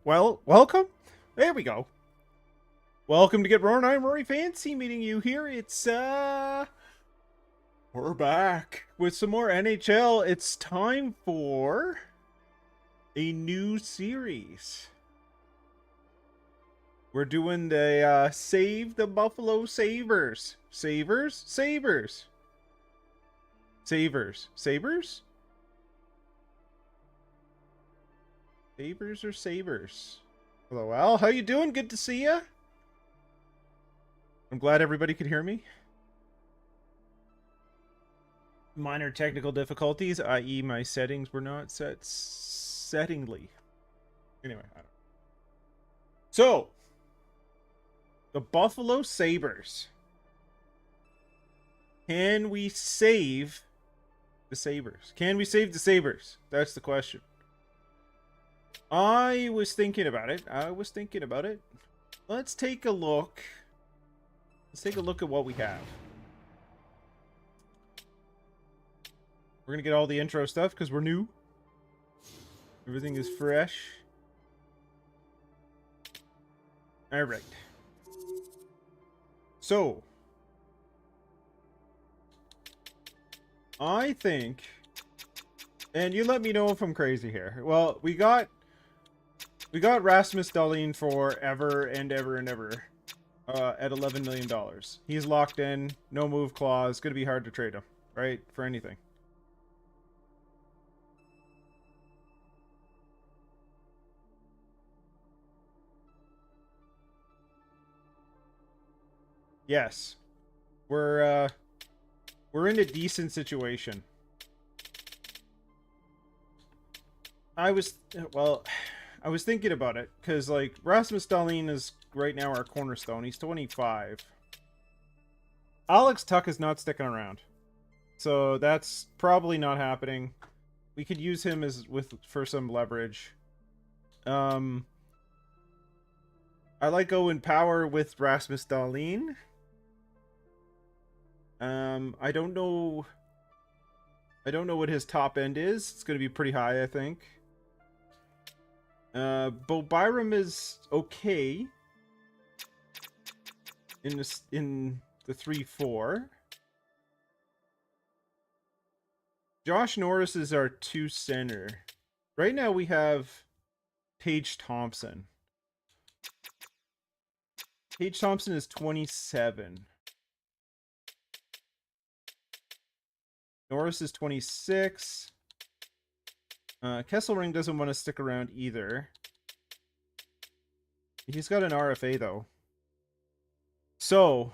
Well, welcome. There we go. Welcome to Get Roaring. I'm Rory Fancy meeting you here. We're back with some more NHL. It's time for a new series. We're doing the Save the Buffalo Sabres. Sabres? Sabres. Sabres. Sabres? Sabres or Sabres? Hello, Al. How you doing? Good to see ya. I'm glad everybody could hear me. Minor technical difficulties, i.e. my settings were not set settingly. Anyway, I don't know. So, the Buffalo Sabres. Can we save the Sabres? Can we save the Sabres? That's the question. I was thinking about it. Let's take a look. Let's take a look at what we have. We're going to get all the intro stuff because we're new. Everything is fresh. Alright. So. I think... And you let me know if I'm crazy here. Well, we got Rasmus Dahlin for ever and ever and ever. At $11 million. He's locked in. No move clause. Going to be hard to trade him. Right? For anything. Yes. We're in a decent situation. I was thinking about it, because, like, Rasmus Dahlin is right now our cornerstone. He's 25. Alex Tuch is not sticking around. So that's probably not happening. We could use him for some leverage. I like going power with Rasmus Dahlin. I don't know what his top end is. It's going to be pretty high, I think. Bo Byram is okay in the 3-4. Josh Norris is our 2 center. Right now we have Tage Thompson. Tage Thompson is 27. Norris is 26. Kesselring doesn't want to stick around either. He's got an RFA though. So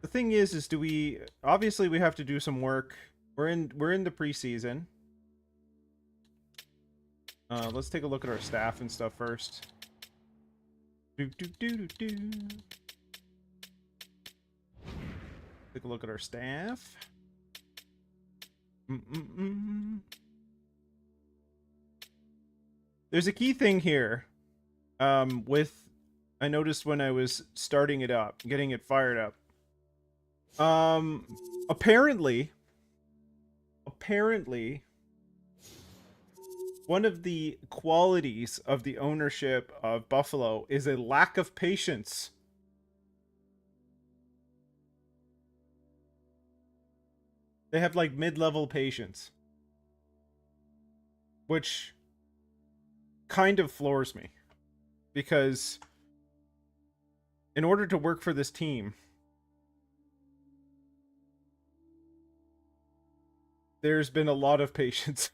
the thing is do we obviously we have to do some work. We're in the preseason. Let's take a look at our staff and stuff first. Take a look at our staff. There's a key thing here. I noticed when I was starting it up, getting it fired up. Apparently, one of the qualities of the ownership of Buffalo is a lack of patience. They have like mid-level patience, which kind of floors me, because in order to work for this team, there's been a lot of patience.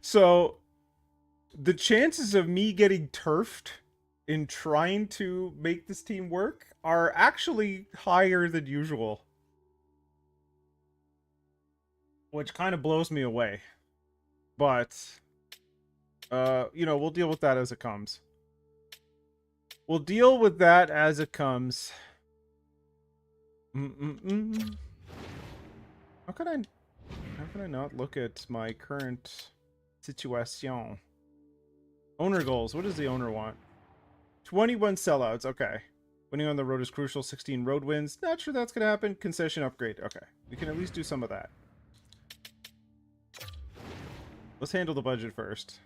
So the chances of me getting turfed in trying to make this team work are actually higher than usual, which kind of blows me away. But you know, we'll deal with that as it comes. How can I not look at my current situation? Owner goals. What does the owner want? 21 sellouts. Okay. Winning on the road is crucial. 16 road wins. Not sure that's going to happen. Concession upgrade. Okay. We can at least do some of that. Let's handle the budget first.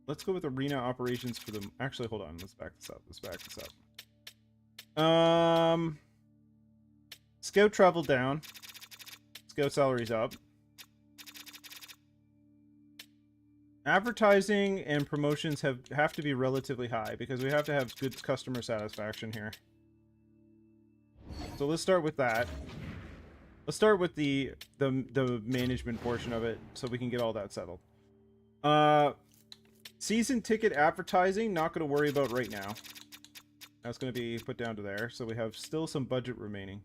Let's go with arena operations for the... Actually, hold on. Let's back this up. Scout travel down. Scout salaries up. Advertising and promotions have to be relatively high because we have to have good customer satisfaction here. So let's start with that. Let's start with the management portion of it so we can get all that settled. Season ticket advertising, not going to worry about right now. That's going to be put down to there. So we have still some budget remaining.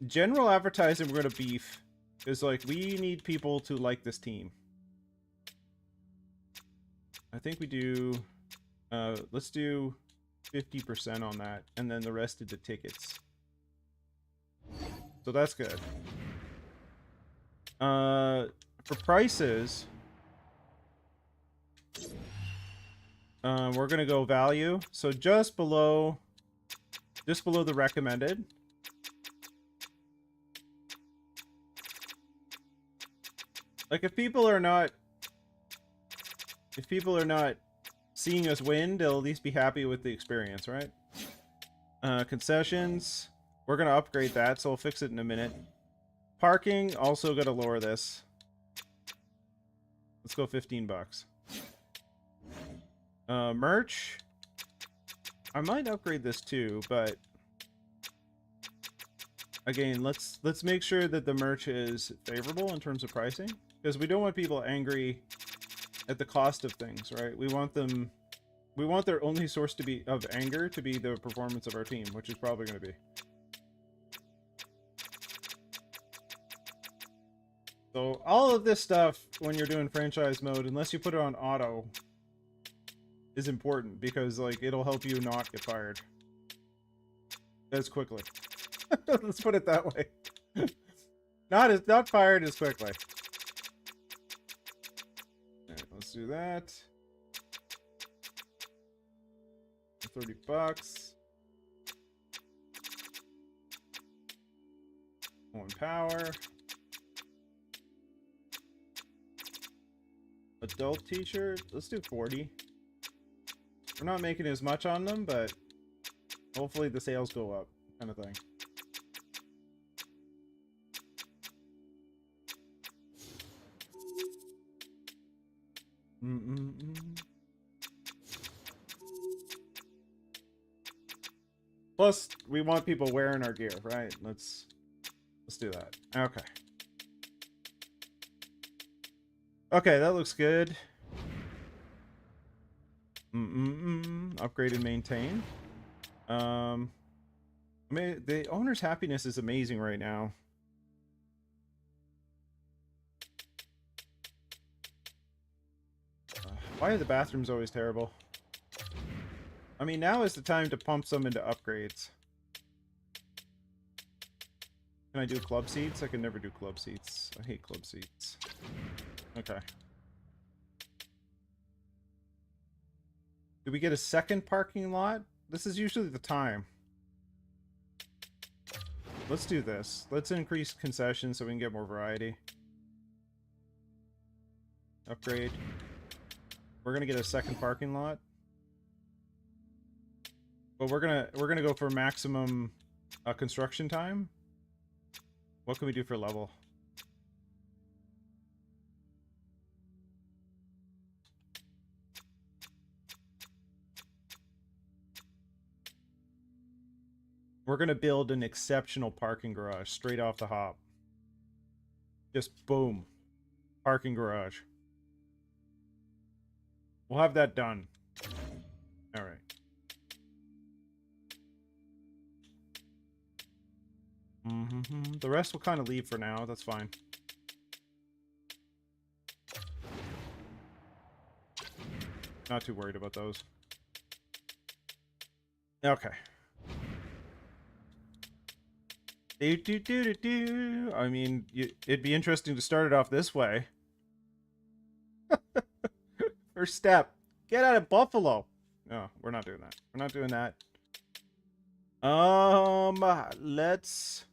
General advertising, we're going to beef. Because, like, we need people to like this team. I think we do... let's do 50% on that. And then the rest of the tickets. So that's good. For prices... we're gonna go value, so just below the recommended. Like if people are not seeing us win, they'll at least be happy with the experience, right? Concessions, we're gonna upgrade that, so we'll fix it in a minute. Parking, also gotta lower this. Let's go $15. Merch. I might upgrade this too, but again, let's make sure that the merch is favorable in terms of pricing, because we don't want people angry at the cost of things, right? We want their only source of anger to be the performance of our team, which is probably going to be. So all of this stuff when you're doing franchise mode, unless you put it on auto, is important because like it'll help you not get fired as quickly. Let's put it that way. Not fired as quickly. Alright, let's do that. $30. One power. Adult t-shirt. Let's do 40. We're not making as much on them, but hopefully the sales go up, kind of thing. Plus, we want people wearing our gear, right? Let's do that. Okay. Okay, that looks good. Upgrade and maintain. I mean, the owner's happiness is amazing right now. Why are the bathrooms always terrible? I mean, now is the time to pump some into upgrades. Can I do club seats? I can never do club seats. I hate club seats. Okay. Do we get a second parking lot? This is usually the time. Let's do this. Let's increase concessions so we can get more variety. Upgrade. We're gonna get a second parking lot. But we're gonna go for maximum construction time. What can we do for level? We're going to build an exceptional parking garage straight off the hop. Just boom. Parking garage. We'll have that done. All right. The rest will kind of leave for now. That's fine. Not too worried about those. Okay. I mean, it'd be interesting to start it off this way. First step, get out of Buffalo. No, we're not doing that. We're not doing that. Let's.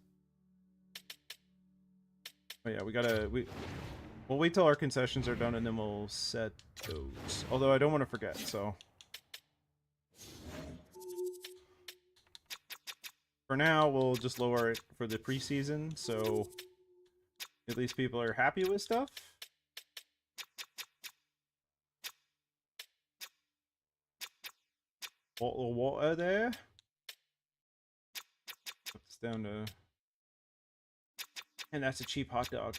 Oh yeah, we'll wait till our concessions are done and then we'll set those. Although I don't want to forget, so. For now, we'll just lower it for the preseason, so at least people are happy with stuff. Bottle of water there. Put this down to... And that's a cheap hot dog.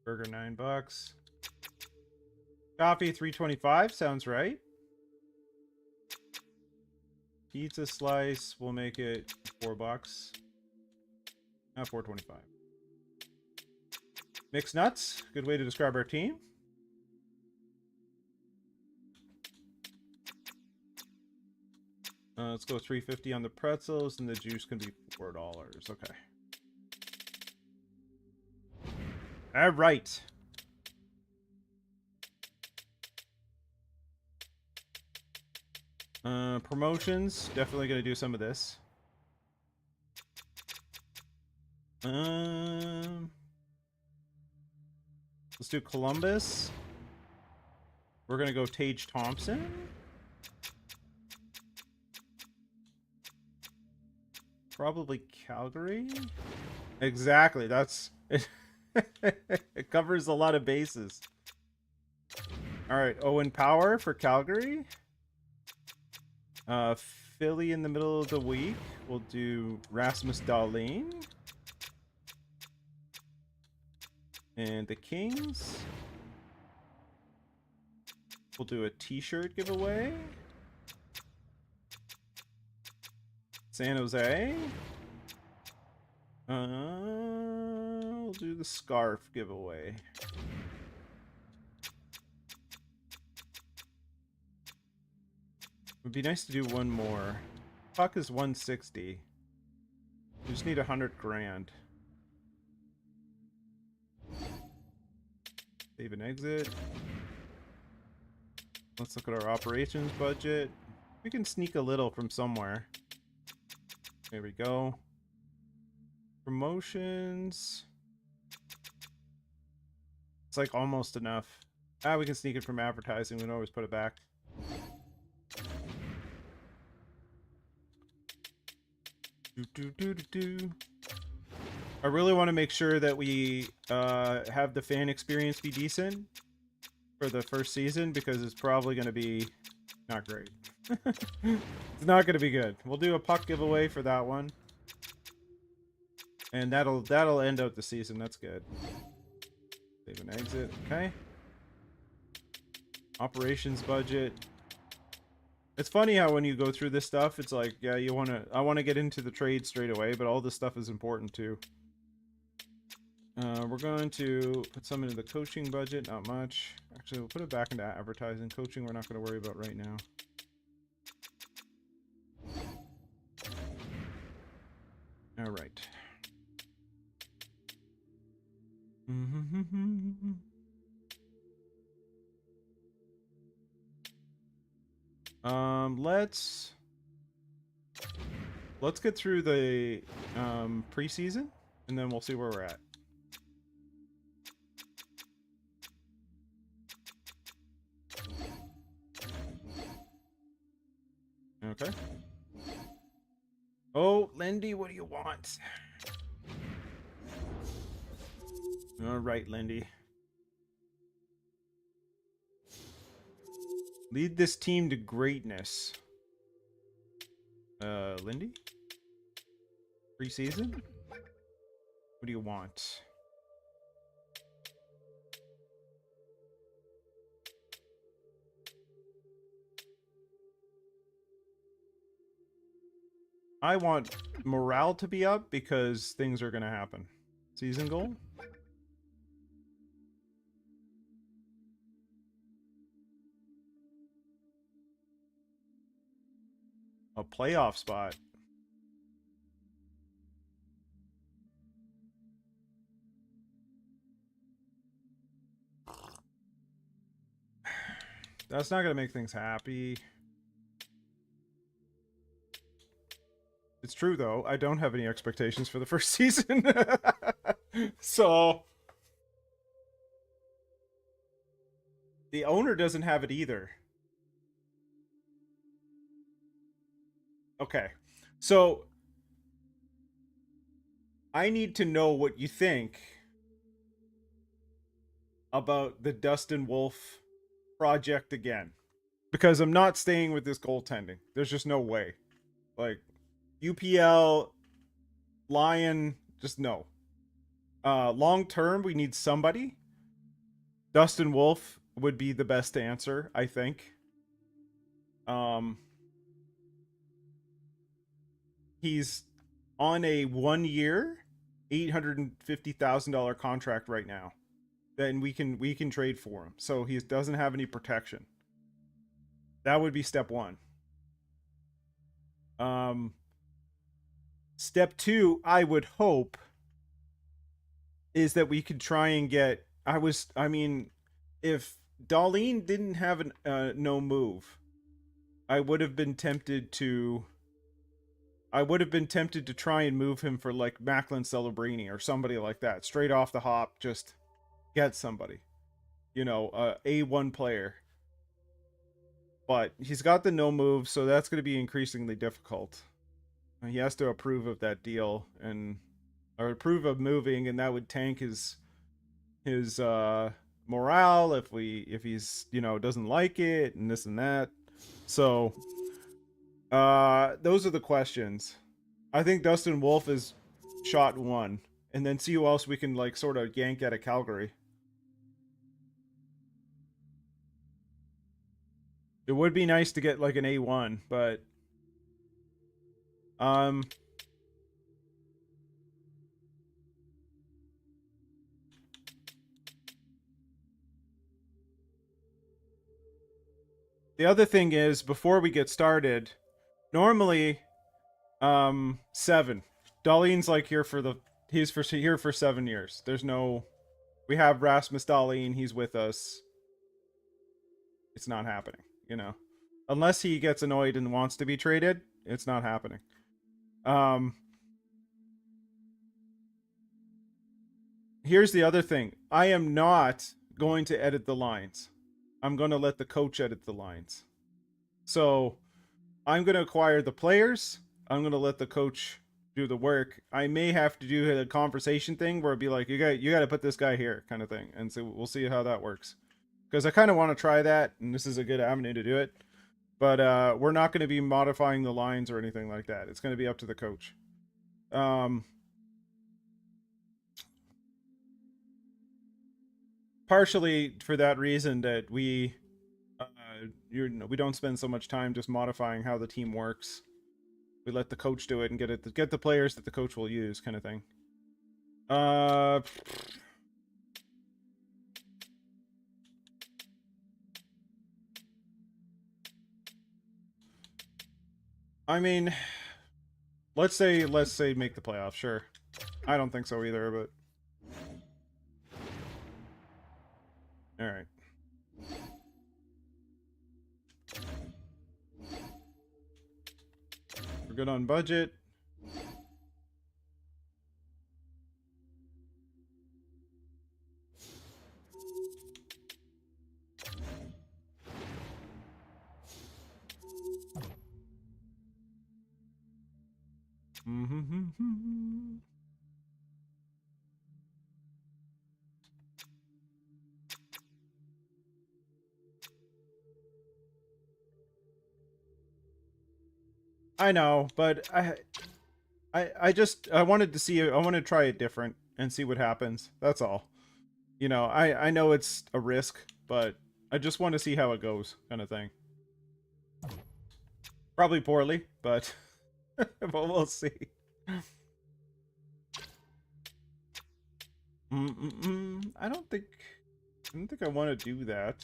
Burger $9. Coffee $3.25 sounds right. Pizza slice, we'll make it $4. Not $4.25. Mixed nuts, good way to describe our team. Let's go $3.50 on the pretzels, and the juice can be $4. Okay. All right. Promotions, definitely gonna do some of this. Let's do Columbus. We're gonna go Tage Thompson. Probably Calgary. Exactly, that's it. It covers a lot of bases. All right, Owen Power for Calgary. Philly in the middle of the week. We'll do Rasmus Dahlin. And the Kings. We'll do a t-shirt giveaway. San Jose. We'll do the scarf giveaway. Would be nice to do one more. Puck is 160. We just need 100 grand. Save and exit. Let's look at our operations budget. We can sneak a little from somewhere. There we go. Promotions. It's like almost enough. Ah, we can sneak it from advertising. We can always put it back. I really want to make sure that we have the fan experience be decent for the first season, because it's probably going to be not great. It's not going to be good. We'll do a puck giveaway for that one, and that'll end out the season. That's good. Save and exit. Okay. Operations budget. It's funny how when you go through this stuff, it's like, yeah, I want to get into the trade straight away, but all this stuff is important too. We're going to put some into the coaching budget, not much. Actually, we'll put it back into advertising. Coaching, we're not going to worry about right now. All right. Let's get through the preseason, and then we'll see where we're at. Okay. Oh, Lindy, what do you want? All right, Lindy. Lead this team to greatness. Lindy? Preseason? What do you want? I want morale to be up because things are going to happen. Season goal? A playoff spot. That's not going to make things happy. It's true, though. I don't have any expectations for the first season. So... the owner doesn't have it either. Okay. So... I need to know what you think about the Dustin Wolf project again. Because I'm not staying with this goaltending. There's just no way. Like, UPL, Lion, just no. Long term, we need somebody. Dustin Wolf would be the best answer, I think. He's on a 1-year, $850,000 contract right now. Then we can trade for him. So he doesn't have any protection. That would be step one. Step two, I would hope, is that we could try and get... I mean, if Darlene didn't have an no move, I would have been tempted to try and move him for like Macklin Celebrini or somebody like that. Straight off the hop, just get somebody. You know, A1 player. But he's got the no move, so that's going to be increasingly difficult. He has to approve of that deal or approve of moving, and that would tank his morale if he's, you know, doesn't like it and this and that. So those are the questions. I think Dustin Wolf is shot one, and then see who else we can like sort of yank out of Calgary. It would be nice to get like an A1, but the other thing is, before we get started, normally 7. Darlene's like here for here for 7 years. There's no... we have Rasmus Dahlin, he's with us. It's not happening, you know. Unless he gets annoyed and wants to be traded, it's not happening. Here's the other thing. I am not going to edit the lines. I'm going to let the coach edit the lines. So I'm going to acquire the players. I'm going to let the coach do the work. I may have to do a conversation thing where it'd be like, you got to put this guy here kind of thing. And so we'll see how that works. Because I kind of want to try that, and this is a good avenue to do it. But we're not going to be modifying the lines or anything like that. It's going to be up to the coach. Partially for that reason that we don't spend so much time just modifying how the team works. We let the coach do it and get the players that the coach will use, kind of thing. I mean, let's say make the playoffs. Sure, I don't think so either, but all right. We're good on budget. I know, but I wanted to see it. I want to try it different and see what happens. That's all. You know, I know it's a risk, but I just want to see how it goes, kind of thing. Probably poorly, but but we'll see. I don't think I want to do that.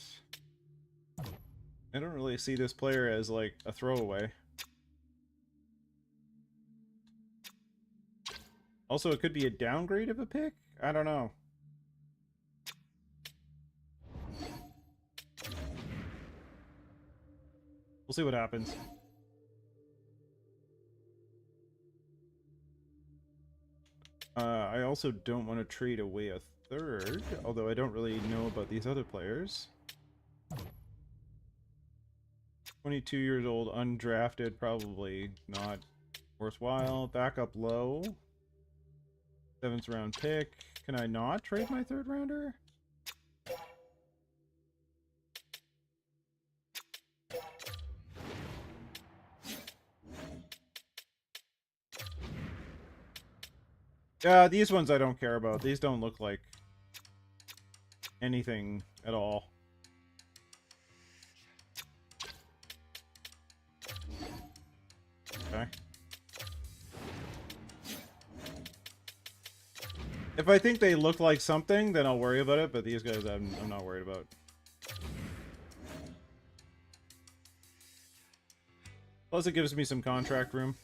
I don't really see this player as like a throwaway. Also, it could be a downgrade of a pick? I don't know. We'll see what happens. I also don't want to trade away a third, although I don't really know about these other players. 22 years old, undrafted, probably not worthwhile. Backup low. 7th round pick. Can I not trade my 3rd rounder? These ones I don't care about. These don't look like anything at all. Okay. If I think they look like something, then I'll worry about it, but these guys I'm not worried about. Plus it gives me some contract room.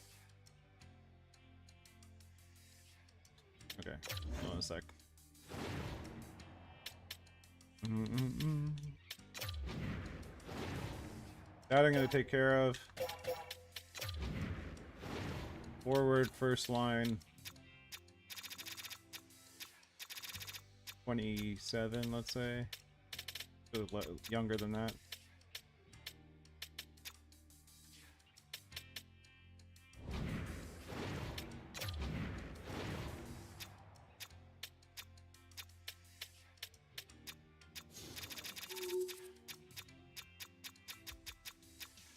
Okay, hold on a sec. That I'm going to take care of. Forward, first line. 27, let's say. Younger than that.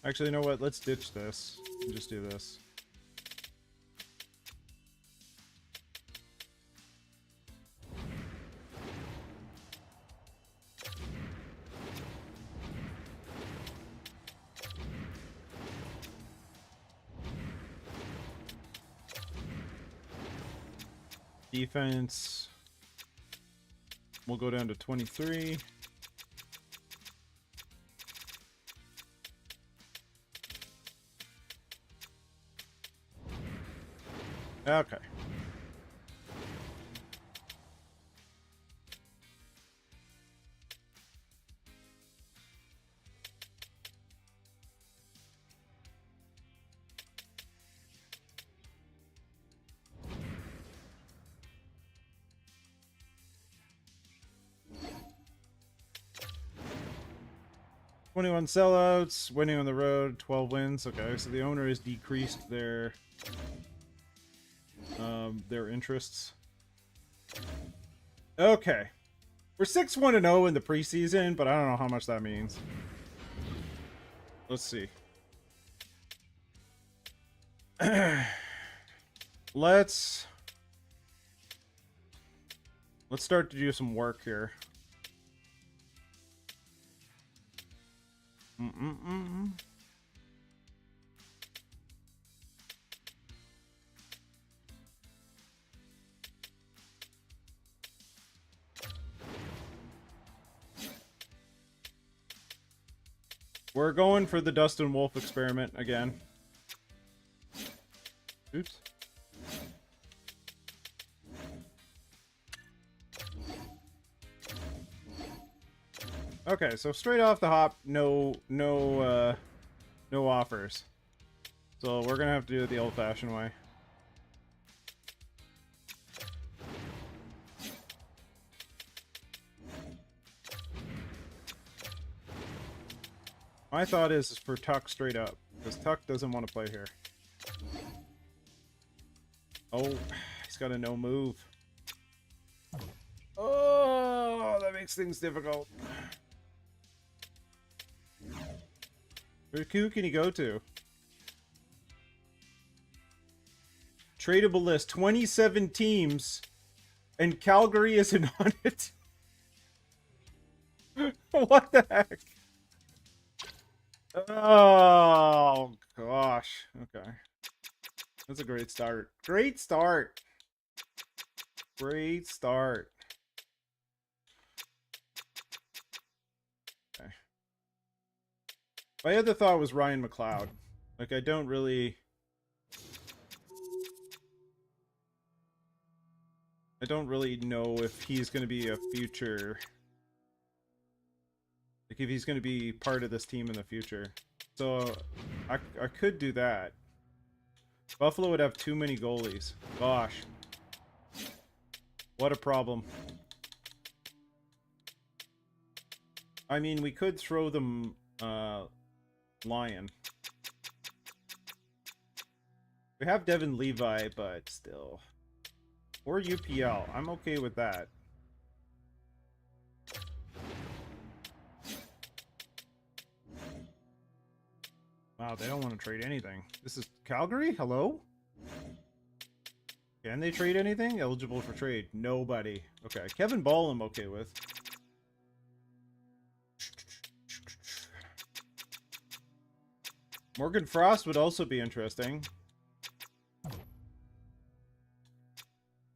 Actually, you know what? Let's ditch this and just do this. Defense. We'll go down to 23. Okay. "21 sellouts, winning on the road, 12 wins." Okay, so the owner has decreased their interests. Okay. We're 6-1-0 in the preseason, but I don't know how much that means. Let's see. Let's start to do some work here. We're going for the Dustin Wolf experiment again. Oops. Okay, so straight off the hop, no offers. So we're gonna have to do it the old-fashioned way. My thought is for Tuck straight up, because Tuck doesn't want to play here. Oh, he's got a no move. Oh, that makes things difficult. Who can he go to? Tradable list, 27 teams, and Calgary isn't on it. What the heck? Oh, gosh. Okay. That's a great start. Great start. Great start. Okay. My other thought was Ryan McLeod. Like, I don't really know if he's going to be a future... Like, if he's going to be part of this team in the future. So I could do that. Buffalo would have too many goalies. Gosh. What a problem. I mean, we could throw them Lion. We have Devin Levi, but still. Or UPL. I'm okay with that. Wow, they don't want to trade anything. This is Calgary? Hello? Can they trade anything? Eligible for trade. Nobody. Okay, Kevin Ball I'm okay with. Morgan Frost would also be interesting.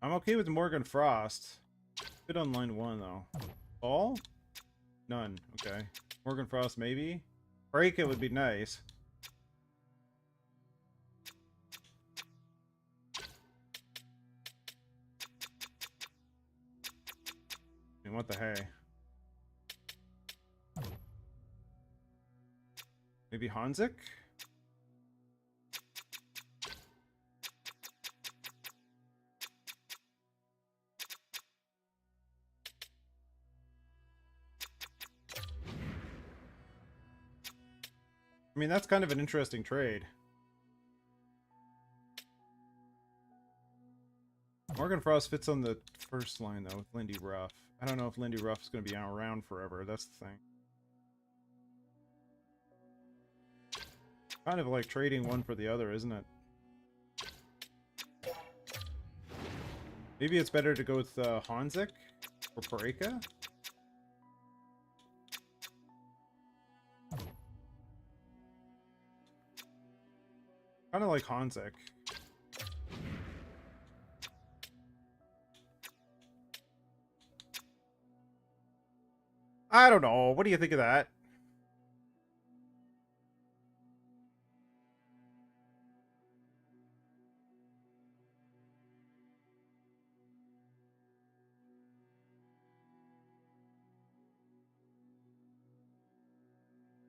I'm okay with Morgan Frost. Good on line 1, though. Ball? None. Okay. Morgan Frost, maybe? Break it would be nice. I mean, what the hey? Maybe Hanzik? I mean, that's kind of an interesting trade. Morgan Frost fits on the first line, though, with Lindy Ruff. I don't know if Lindy Ruff is going to be around forever. That's the thing. Kind of like trading one for the other, isn't it? Maybe it's better to go with Hanzik or Pareka? Kind of like Hanzik. I don't know. What do you think of that?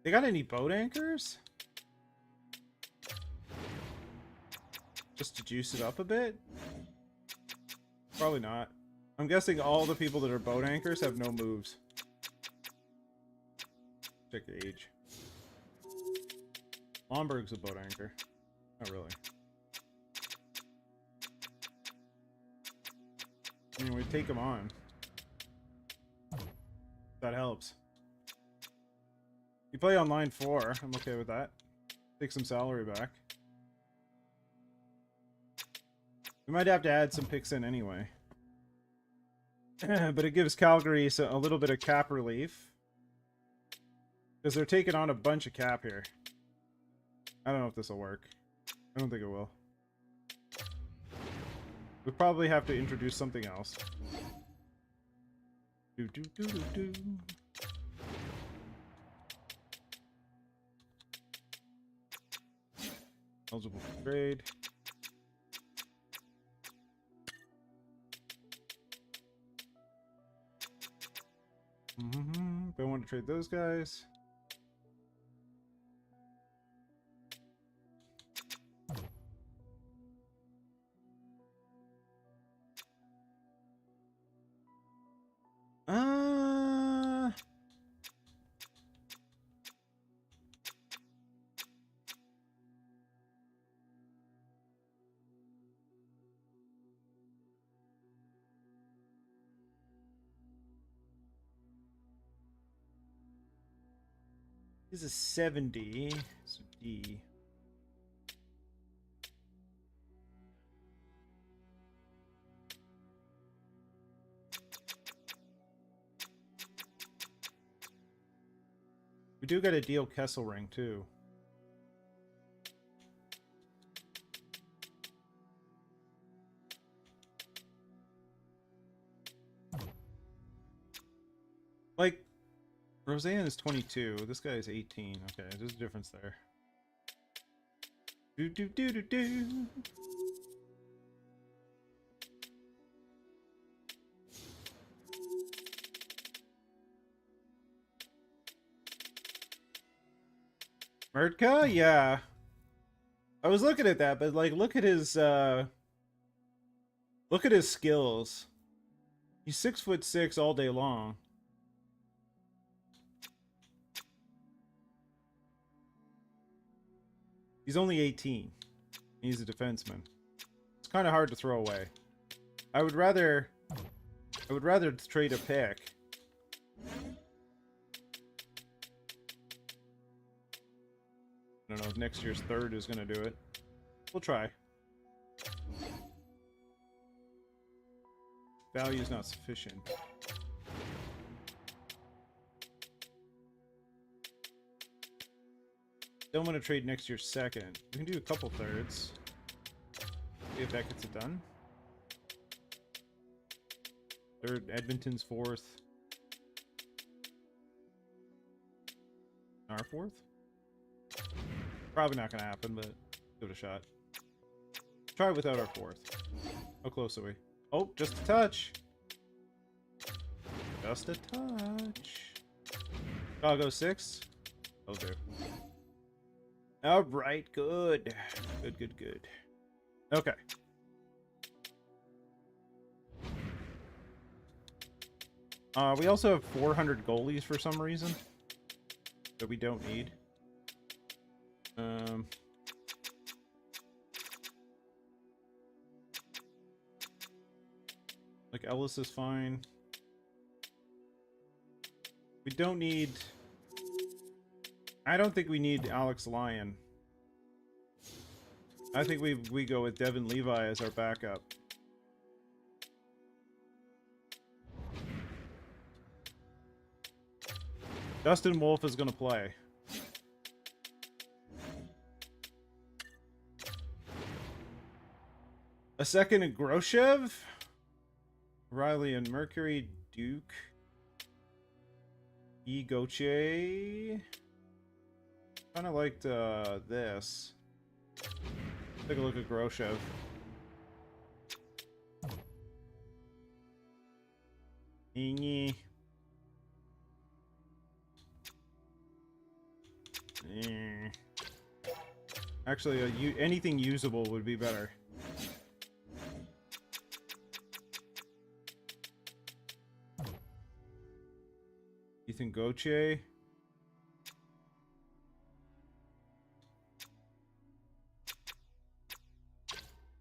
They got any boat anchors? Just to juice it up a bit? Probably not. I'm guessing all the people that are boat anchors have no moves. Check age. Lomberg's a boat anchor. Not really. I mean, we take him on. That helps. You play on line 4. I'm okay with that. Take some salary back. We might have to add some picks in anyway. But it gives Calgary a little bit of cap relief. Because they're taking on a bunch of cap here. I don't know if this will work. I don't think it will. We probably have to introduce something else. Do do do do do. Eligible for trade. Don't want to trade those guys. This is 70, so D. We do got a deal Kesselring too. Like, Roseanne is 22. This guy is 18. Okay, there's a difference there. Do do do do do. Murtka? Yeah. I was looking at that, but like look at his skills. He's 6'6" all day long. He's only 18. He's a defenseman. It's kind of hard to throw away. I would rather trade a pick. I don't know if next year's third is going to do it. We'll try. Value is not sufficient. Don't want to trade next year's second. We can do a couple thirds. See if that gets it done. Third, Edmonton's fourth. Our fourth? Probably not going to happen, but give it a shot. Try without our fourth. How close are we? Oh, just a touch. Just a touch. I'll go 6. I'll do. Alright, good. Good. Okay. We also have 400 goalies for some reason that we don't need. Like Ellis is fine. We don't need... I don't think we need Alex Lyon. I think we go with Devin Levi as our backup. Dustin Wolf is going to play. A second in Groshev? Riley and Mercury, Duke. E. Gauthier. Kind of liked this. Take a look at Groshev. Actually, anything usable would be better. Ethan Gauthier.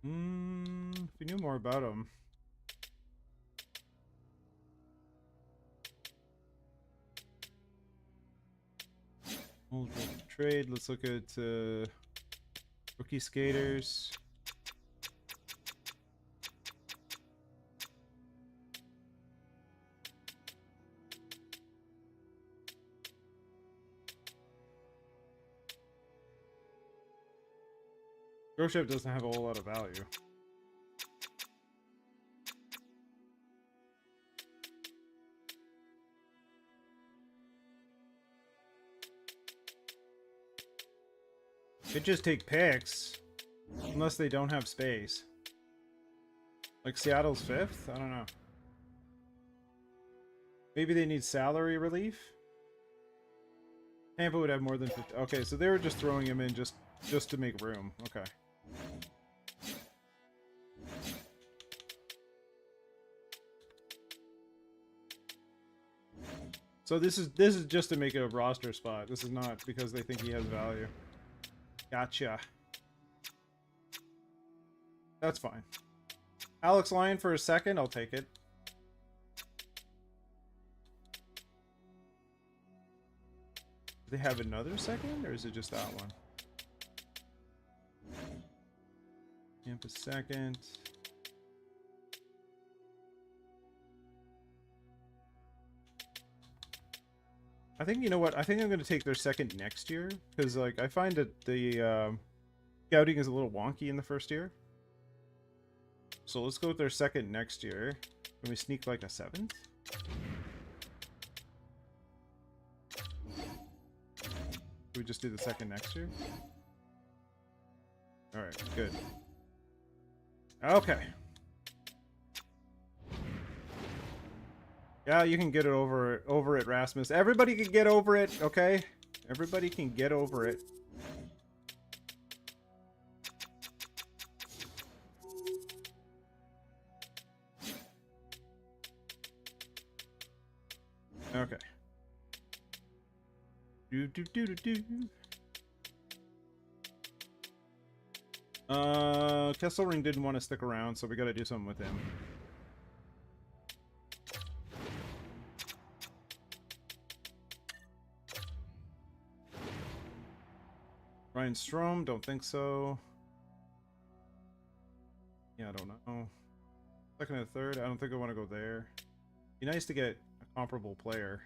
If we knew more about him. Old trade. Let's look at rookie skaters. Groshev doesn't have a whole lot of value. They just take picks, unless they don't have space. Like Seattle's 5th? I don't know. Maybe they need salary relief? Tampa would have more than 50. Okay, so they were just throwing him in just to make room. Okay. So this is just to make it a roster spot. This is not because they think he has value. Gotcha. That's fine. Alex Lyon for a second, I'll take it. Do they have another second, or is it just that one? Tampa second. I think, you know what? I think I'm going to take their second next year. Because, like, I find that the scouting is a little wonky in the first year. So let's go with their second next year. Can we sneak, like, a 7th? Can we just do the second next year? Alright, good. Okay. Yeah, you can get it over it, Rasmus. Everybody can get over it, okay? Everybody can get over it. Do do do do do. Kesselring didn't want to stick around, so we got to do something with him. Ryan Strome, don't think so. Yeah, I don't know. Second and third, I don't think I want to go there. Be nice to get a comparable player.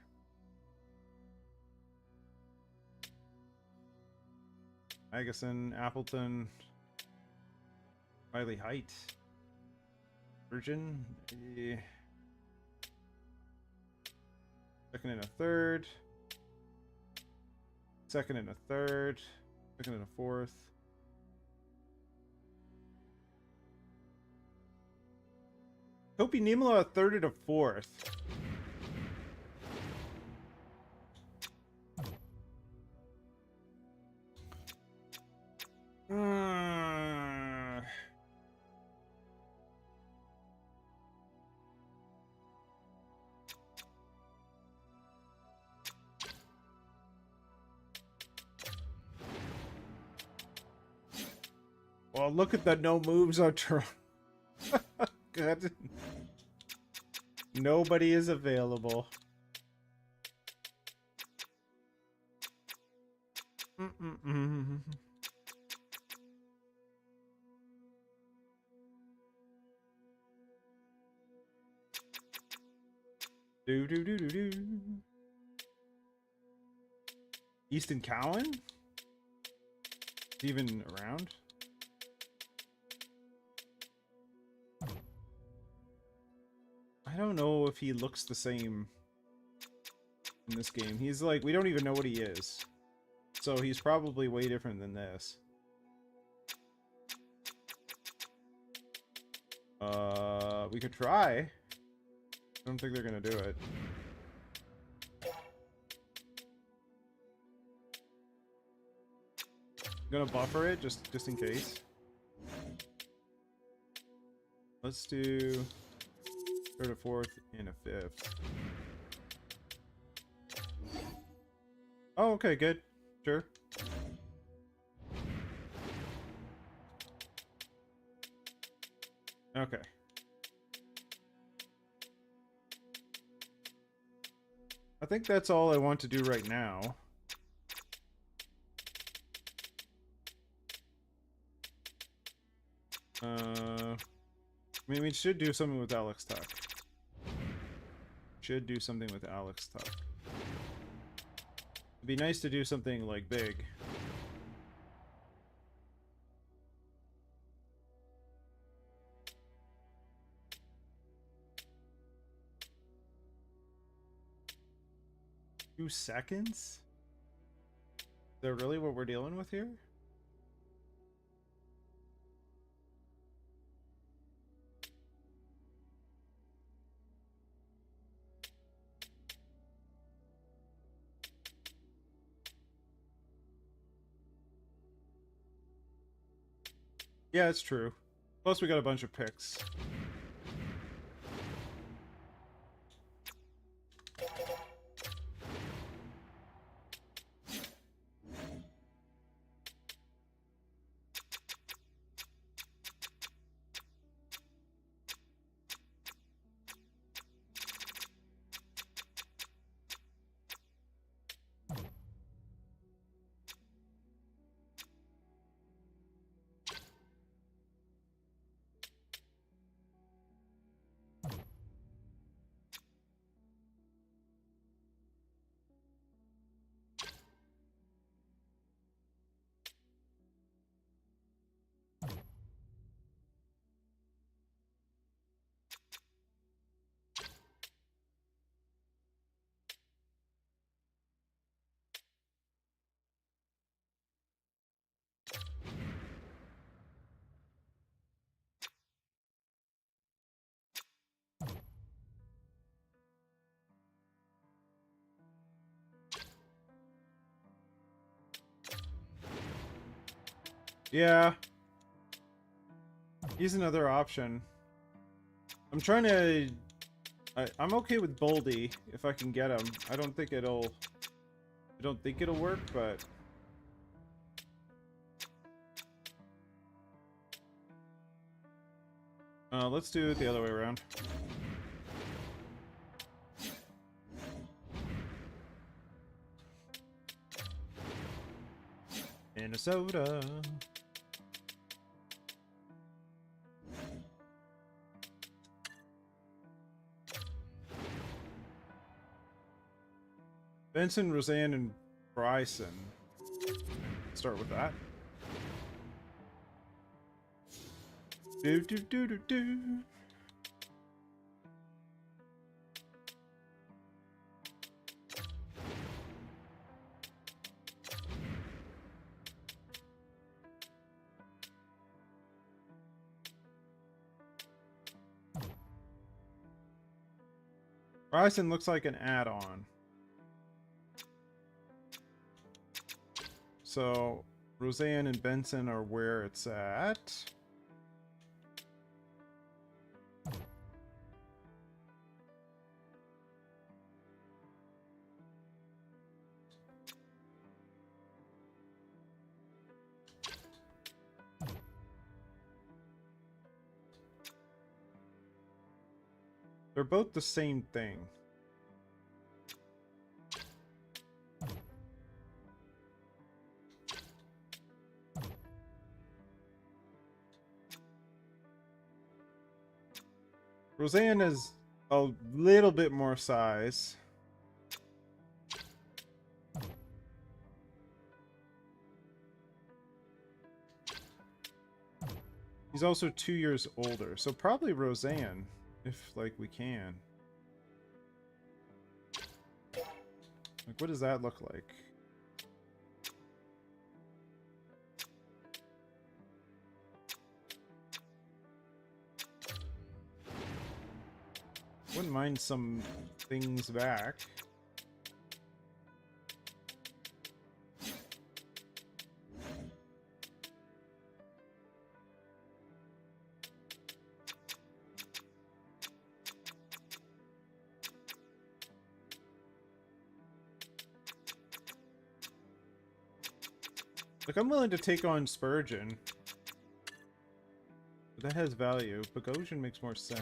Magason, Appleton, Riley Height, Virgin. Second and a third. Second and a third. Second and a fourth. Kopi Niemela a third and a fourth. Well, look at the no moves on Toronto. Good. Nobody is available. Do do do do do. Easton Cowan? Is he even around? I don't know if he looks the same in this game. He's like, we don't even know what he is. So he's probably way different than this. We could try. I don't think they're gonna do it. I'm gonna buffer it just in case. Let's do third, a fourth, and a fifth. Oh, okay, good. Sure. Okay. I think that's all I want to do right now. I mean, we should do something with Alex Tuck. Should do something with Alex Tuck. It'd be nice to do something, like, big. Two seconds? Is that really what we're dealing with here? Yeah, it's true. Plus, we got a bunch of picks. Yeah. He's another option. I'm trying to... I'm okay with Boldy, if I can get him. I don't think it'll... I don't think it'll work, but... let's do it the other way around. Minnesota. Benson, Roseanne, and Bryson. Start with that. Do do do do do. Bryson looks like an add-on. So, Roseanne and Benson are where it's at. They're both the same thing. Roseanne is a little bit more size. He's also 2 years older, so probably Roseanne, if, like, we can. Like, what does that look like? Wouldn't mind some things back. Like, I'm willing to take on Spurgeon. But that has value. Bogosian makes more sense.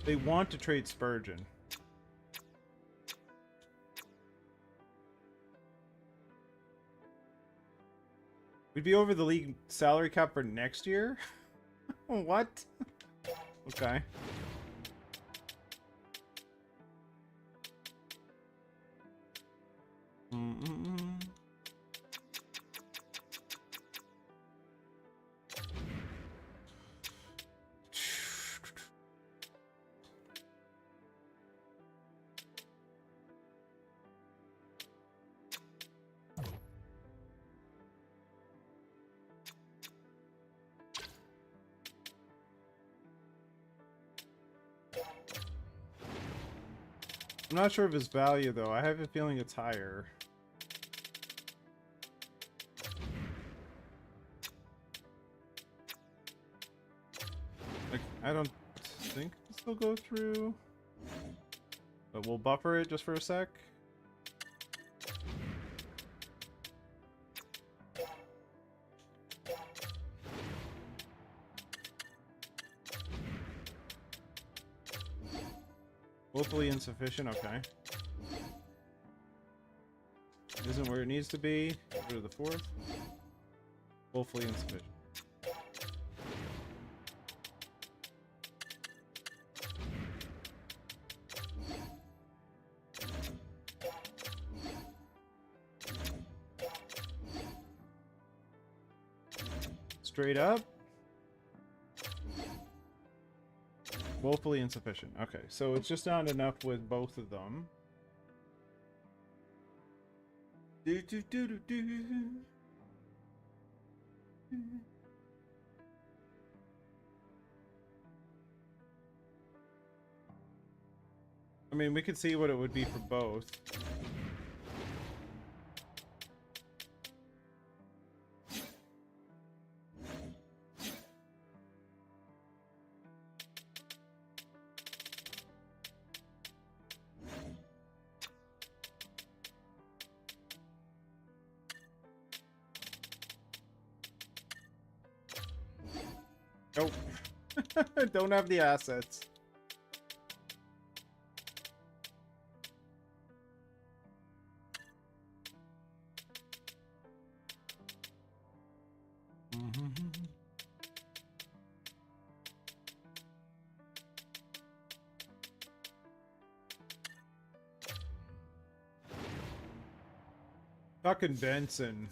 They want to trade Spurgeon. We'd be over the league salary cap for next year? What? Okay. I'm not sure of his value, though. I have a feeling it's higher. Like, I don't think this will go through. But we'll buffer it just for a sec. Woefully insufficient, okay. Isn't where it needs to be. Go to the fourth. Woefully insufficient. Straight up. Woefully insufficient. Okay, so it's just not enough with both of them. Do, do, do, do, do. I mean, we could see what it would be for both. Nope. Don't have the assets. Fucking Benson.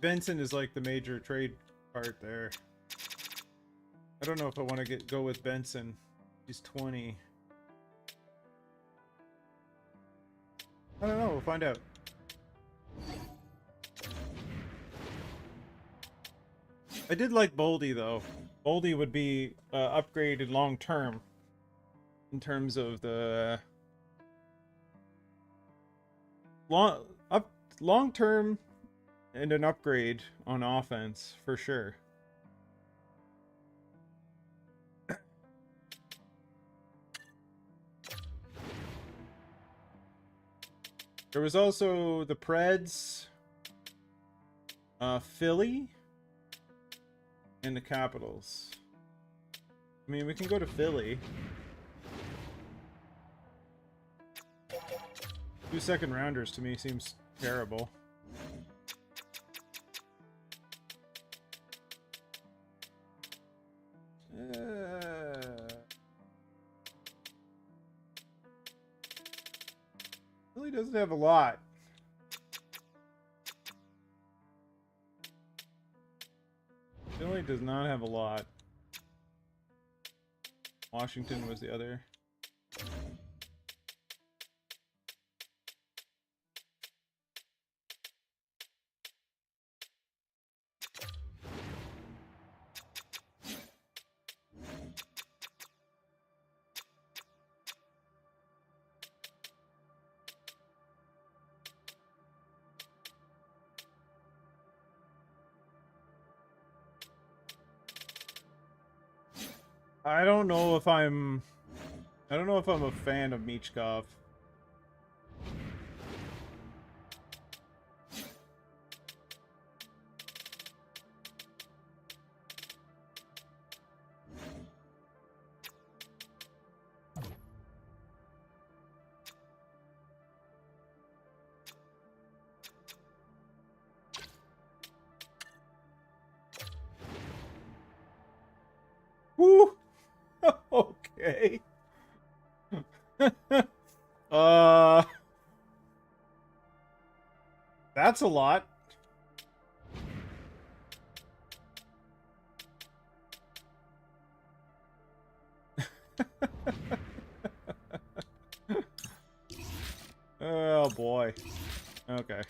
Benson is like the major trade part there. I don't know if I want to go with Benson. He's 20. I don't know. We'll find out. I did like Boldy though. Boldy would be upgraded long term in terms of the long term and an upgrade on offense for sure. There was also the Preds, Philly, and the Capitals. I mean, we can go to Philly. 2 second rounders to me seems terrible. Philly doesn't have a lot. Philly does not have a lot. Washington was the other. I don't know if I'm a fan of Michkov. Woo! Okay. That's a lot. Oh boy. Okay.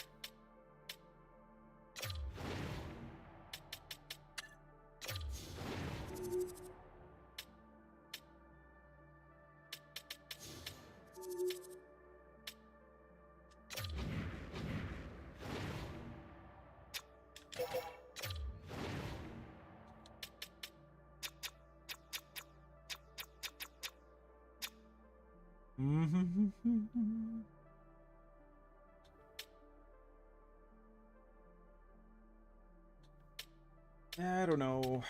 I don't know.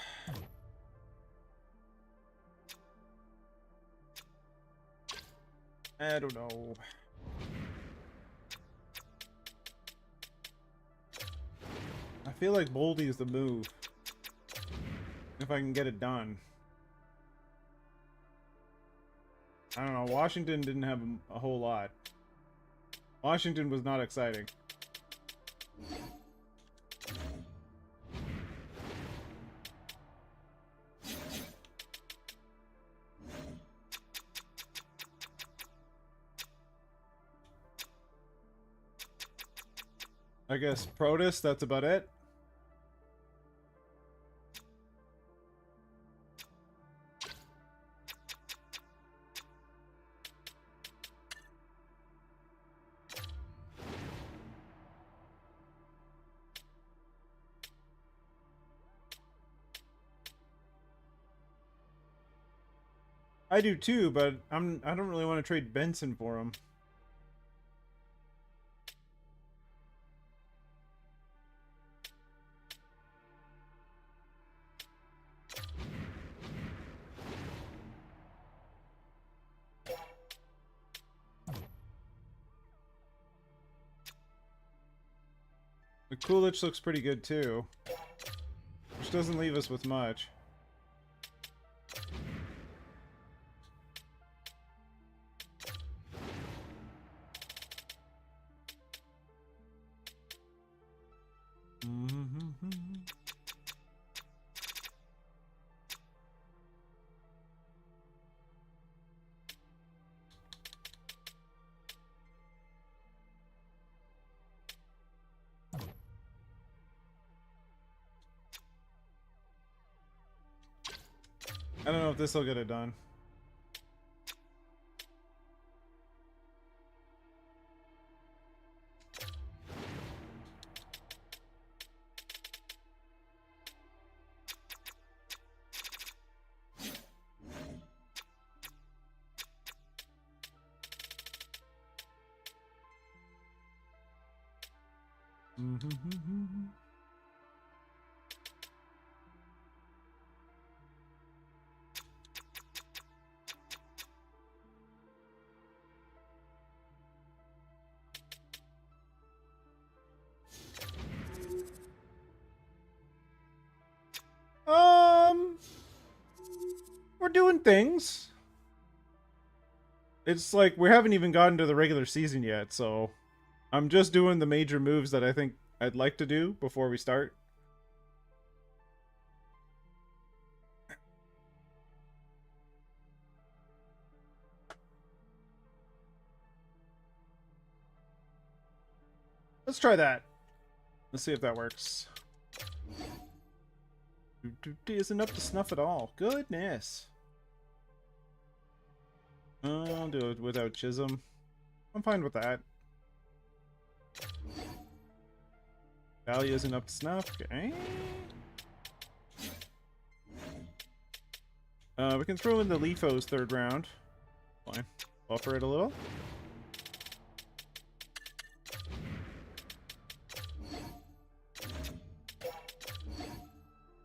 I don't know. I feel like Boldy is the move. If I can get it done. I don't know. Washington didn't have a whole lot. Washington was not exciting. I guess Protus, that's about it. I do too, but I don't really want to trade Benson for him. The Kulich looks pretty good too, which doesn't leave us with much. I don't know if this will get it done. We're doing things. It's like we haven't even gotten to the regular season yet, so I'm just doing the major moves that I think I'd like to do before we start. Let's try that. Let's see if that works. Isn't up to snuff at all. Goodness. I'll do it without Chisholm. I'm fine with that. Value isn't up to snuff. Okay. We can throw in the Leafos third round. Fine. Buffer it a little.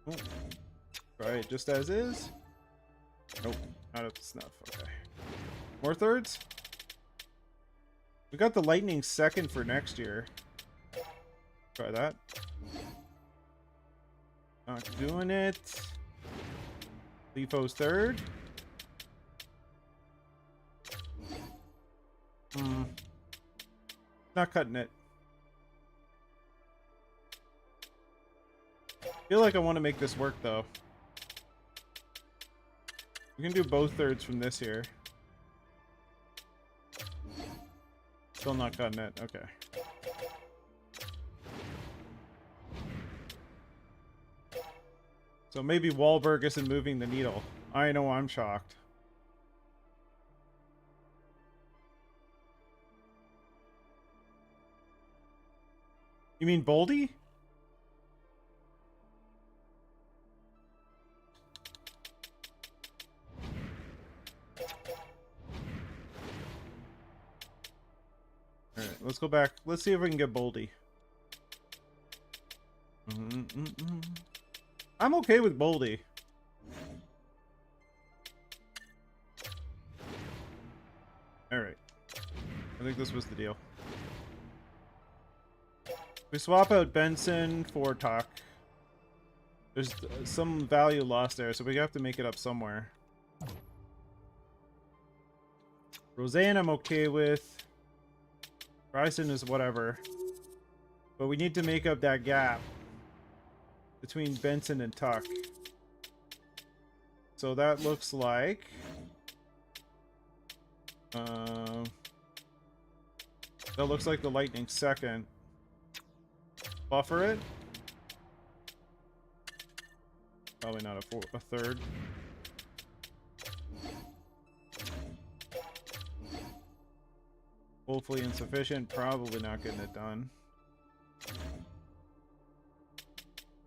Oh. Try it just as is. Nope. Not up to snuff. Okay. More thirds? We got the Lightning second for next year. Try that. Not doing it. Leafos third. Not cutting it. Feel like I want to make this work though. We can do both thirds from this here. Still not cutting it. Okay. So maybe Wahlberg isn't moving the needle. I know, I'm shocked. You mean Boldy? Alright, let's go back. Let's see if we can get Boldy. I'm okay with Boldy. Alright. I think this was the deal. We swap out Benson for Tuck. There's some value lost there, so we have to make it up somewhere. Roseanne I'm okay with. Bryson is whatever. But we need to make up that gap between Benson and Tuck. So that looks like... that looks like the Lightning second. Buffer it. Probably not a third. Hopefully insufficient. Probably not getting it done.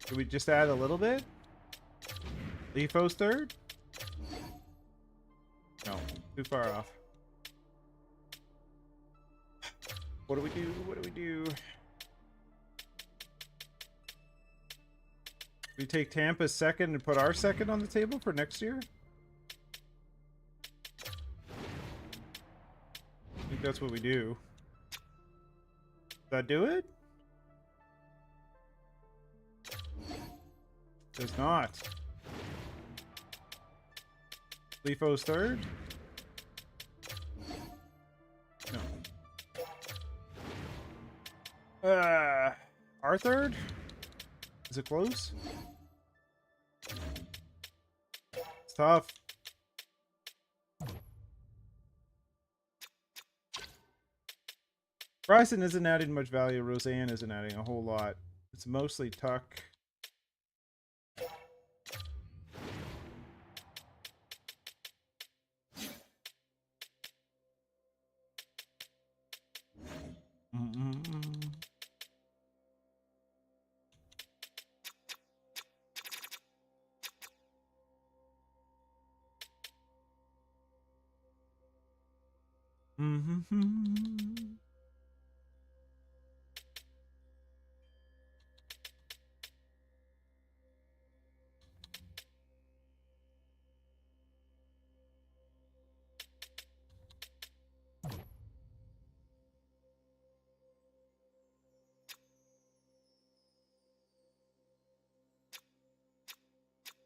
Should we just add a little bit? Leafos third? Too far off. What do we do? What do we do? We take Tampa's second and put our second on the table for next year? I think that's what we do. Does that do it? Does not. Leafo's third? No. Our third? Is it close? It's tough. Bryson isn't adding much value. Roseanne isn't adding a whole lot. It's mostly Tuck.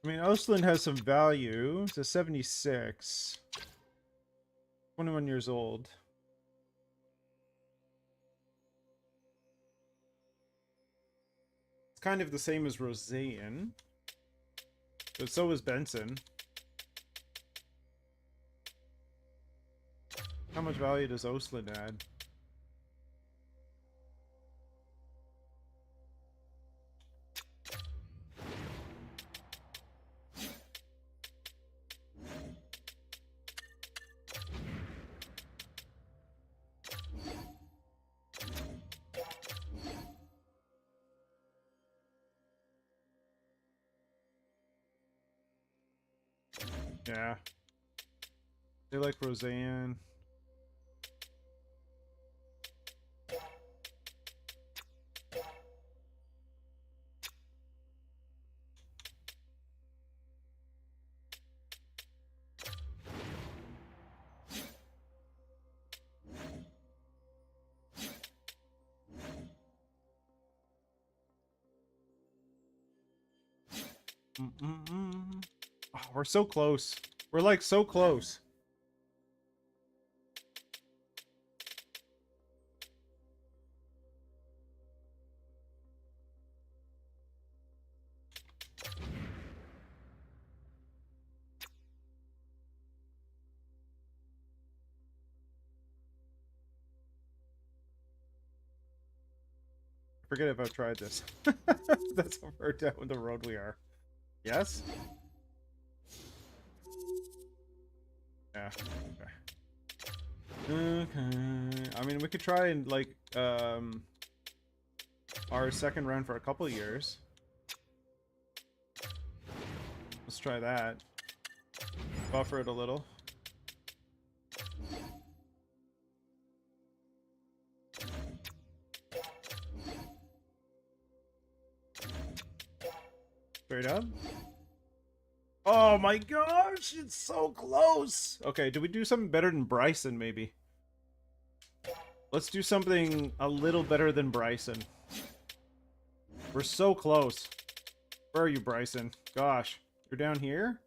I mean, Ostlund has some value. It's a 76. 21 years old. It's kind of the same as Roseanne. But so is Benson. How much value does Ostlund add? Yeah. They like Roseanne. Oh, we're so close. We're like so close. Forget if I've tried this. That's how far down the road we are. Yes? Yeah. Okay. I mean, we could try and, like, our second round for a couple years. Let's try that. Buffer it a little. Straight up. Oh my gosh, it's so close. Okay, do we do something better than Bryson, maybe? Let's do something a little better than Bryson. We're so close. Where are you, Bryson? Gosh, you're down here?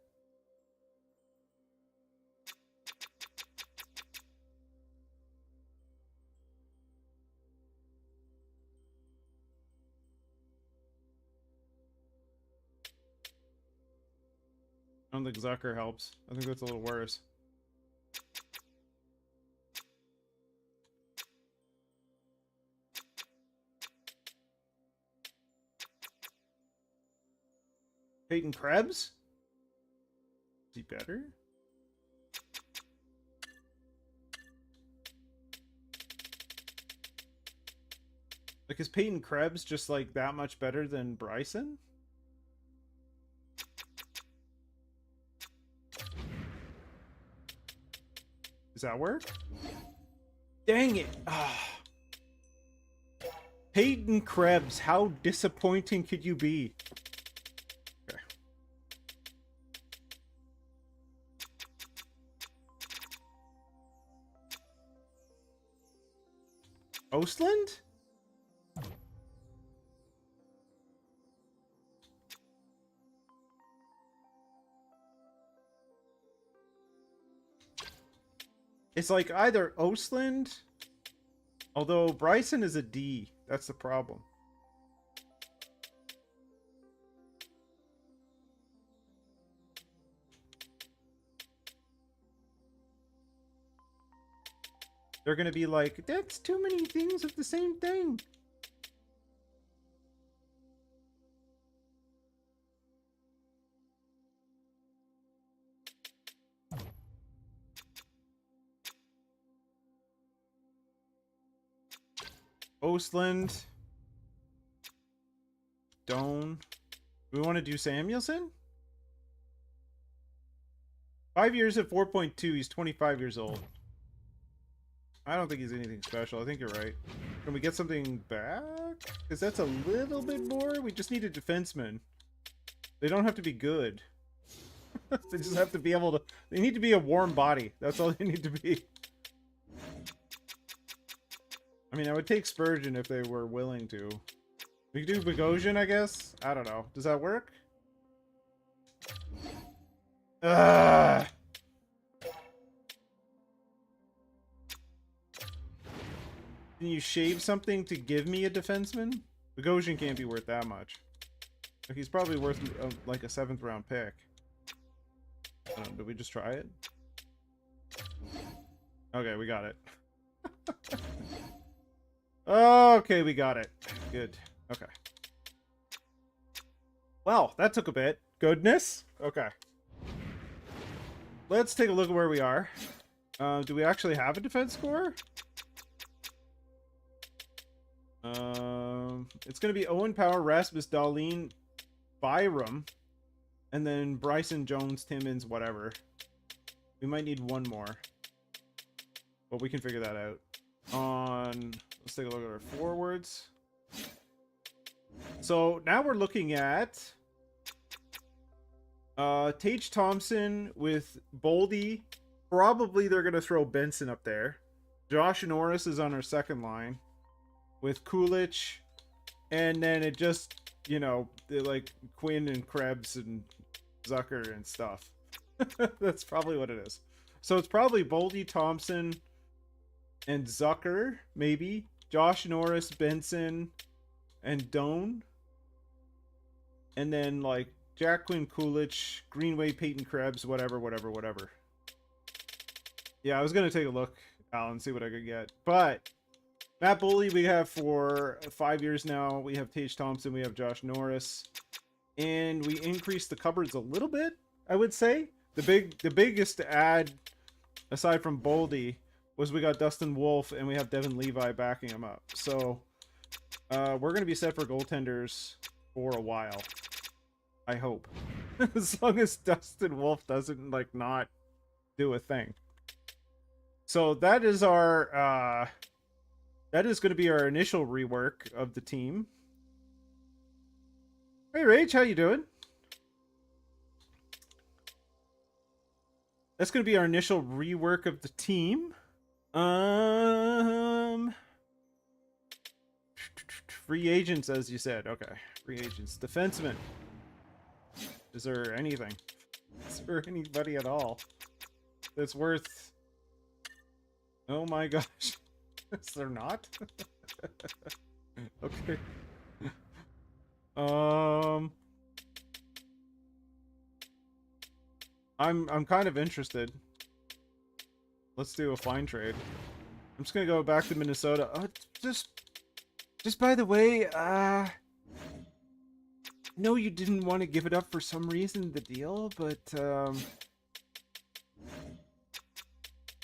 I don't think Zucker helps. I think that's a little worse. Peyton Krebs? Is he better? Like, is Peyton Krebs just, like, that much better than Bryson? Does that work? Dang it. Ah. Peyton Krebs, how disappointing could you be? Okay. Ostland? It's like either Ostland, although Bryson is a D. That's the problem. They're going to be like, that's too many things of the same thing. Ostland. Doan. We want to do Samuelson? 5 years at 4.2. He's 25 years old. I don't think he's anything special. I think you're right. Can we get something back? Because that's a little bit more. We just need a defenseman. They don't have to be good. They just have to be able to... They need to be a warm body. That's all they need to be. I mean, I would take Spurgeon if they were willing to. We could do Bogosian, I guess? I don't know. Does that work? Ugh! Can you shave something to give me a defenseman? Bogosian can't be worth that much. Like, he's probably worth like a 7th round pick. Did we just try it? Okay, we got it. Okay, we got it. Good. Okay. Well, that took a bit. Goodness. Okay. Let's take a look at where we are. Do we actually have a defense score? It's going to be Owen Power, Rasmus Dahlin, Byram, and then Bryson, Jones, Timmins, whatever. We might need one more. But we can figure that out. Let's take a look at our forwards. So now we're looking at Tage Thompson with Boldy. Probably they're going to throw Benson up there. Josh Norris is on our second line with Kulich. And then it just, you know, like Quinn and Krebs and Zucker and stuff. That's probably what it is. So it's probably Boldy, Thompson, and Zucker, maybe. Josh Norris, Benson, and Doan. And then, like, Jack Quinn, Kulich, Greenway, Peyton Krebs, whatever. Yeah, I was going to take a look, Alan, see what I could get. But Matt Boley we have for 5 years now. We have Tage Thompson. We have Josh Norris. And we increased the cupboards a little bit, I would say. The biggest add, aside from Boldy, was we got Dustin Wolf and we have Devin Levi backing him up. So we're going to be set for goaltenders for a while. I hope. As long as Dustin Wolf doesn't, like, not do a thing. So that is our that is going to be our initial rework of the team. Hey Rach, how you doing? That's going to be our initial rework of the team. Free agents, as you said. Okay, free agents. Defenseman. Is there anything? Is there anybody at all that's worth... Oh my gosh. Is there not? Okay. I'm kind of interested. Let's do a fine trade. I'm just gonna go back to Minnesota. Just by the way, no, you didn't want to give it up for some reason, the deal, but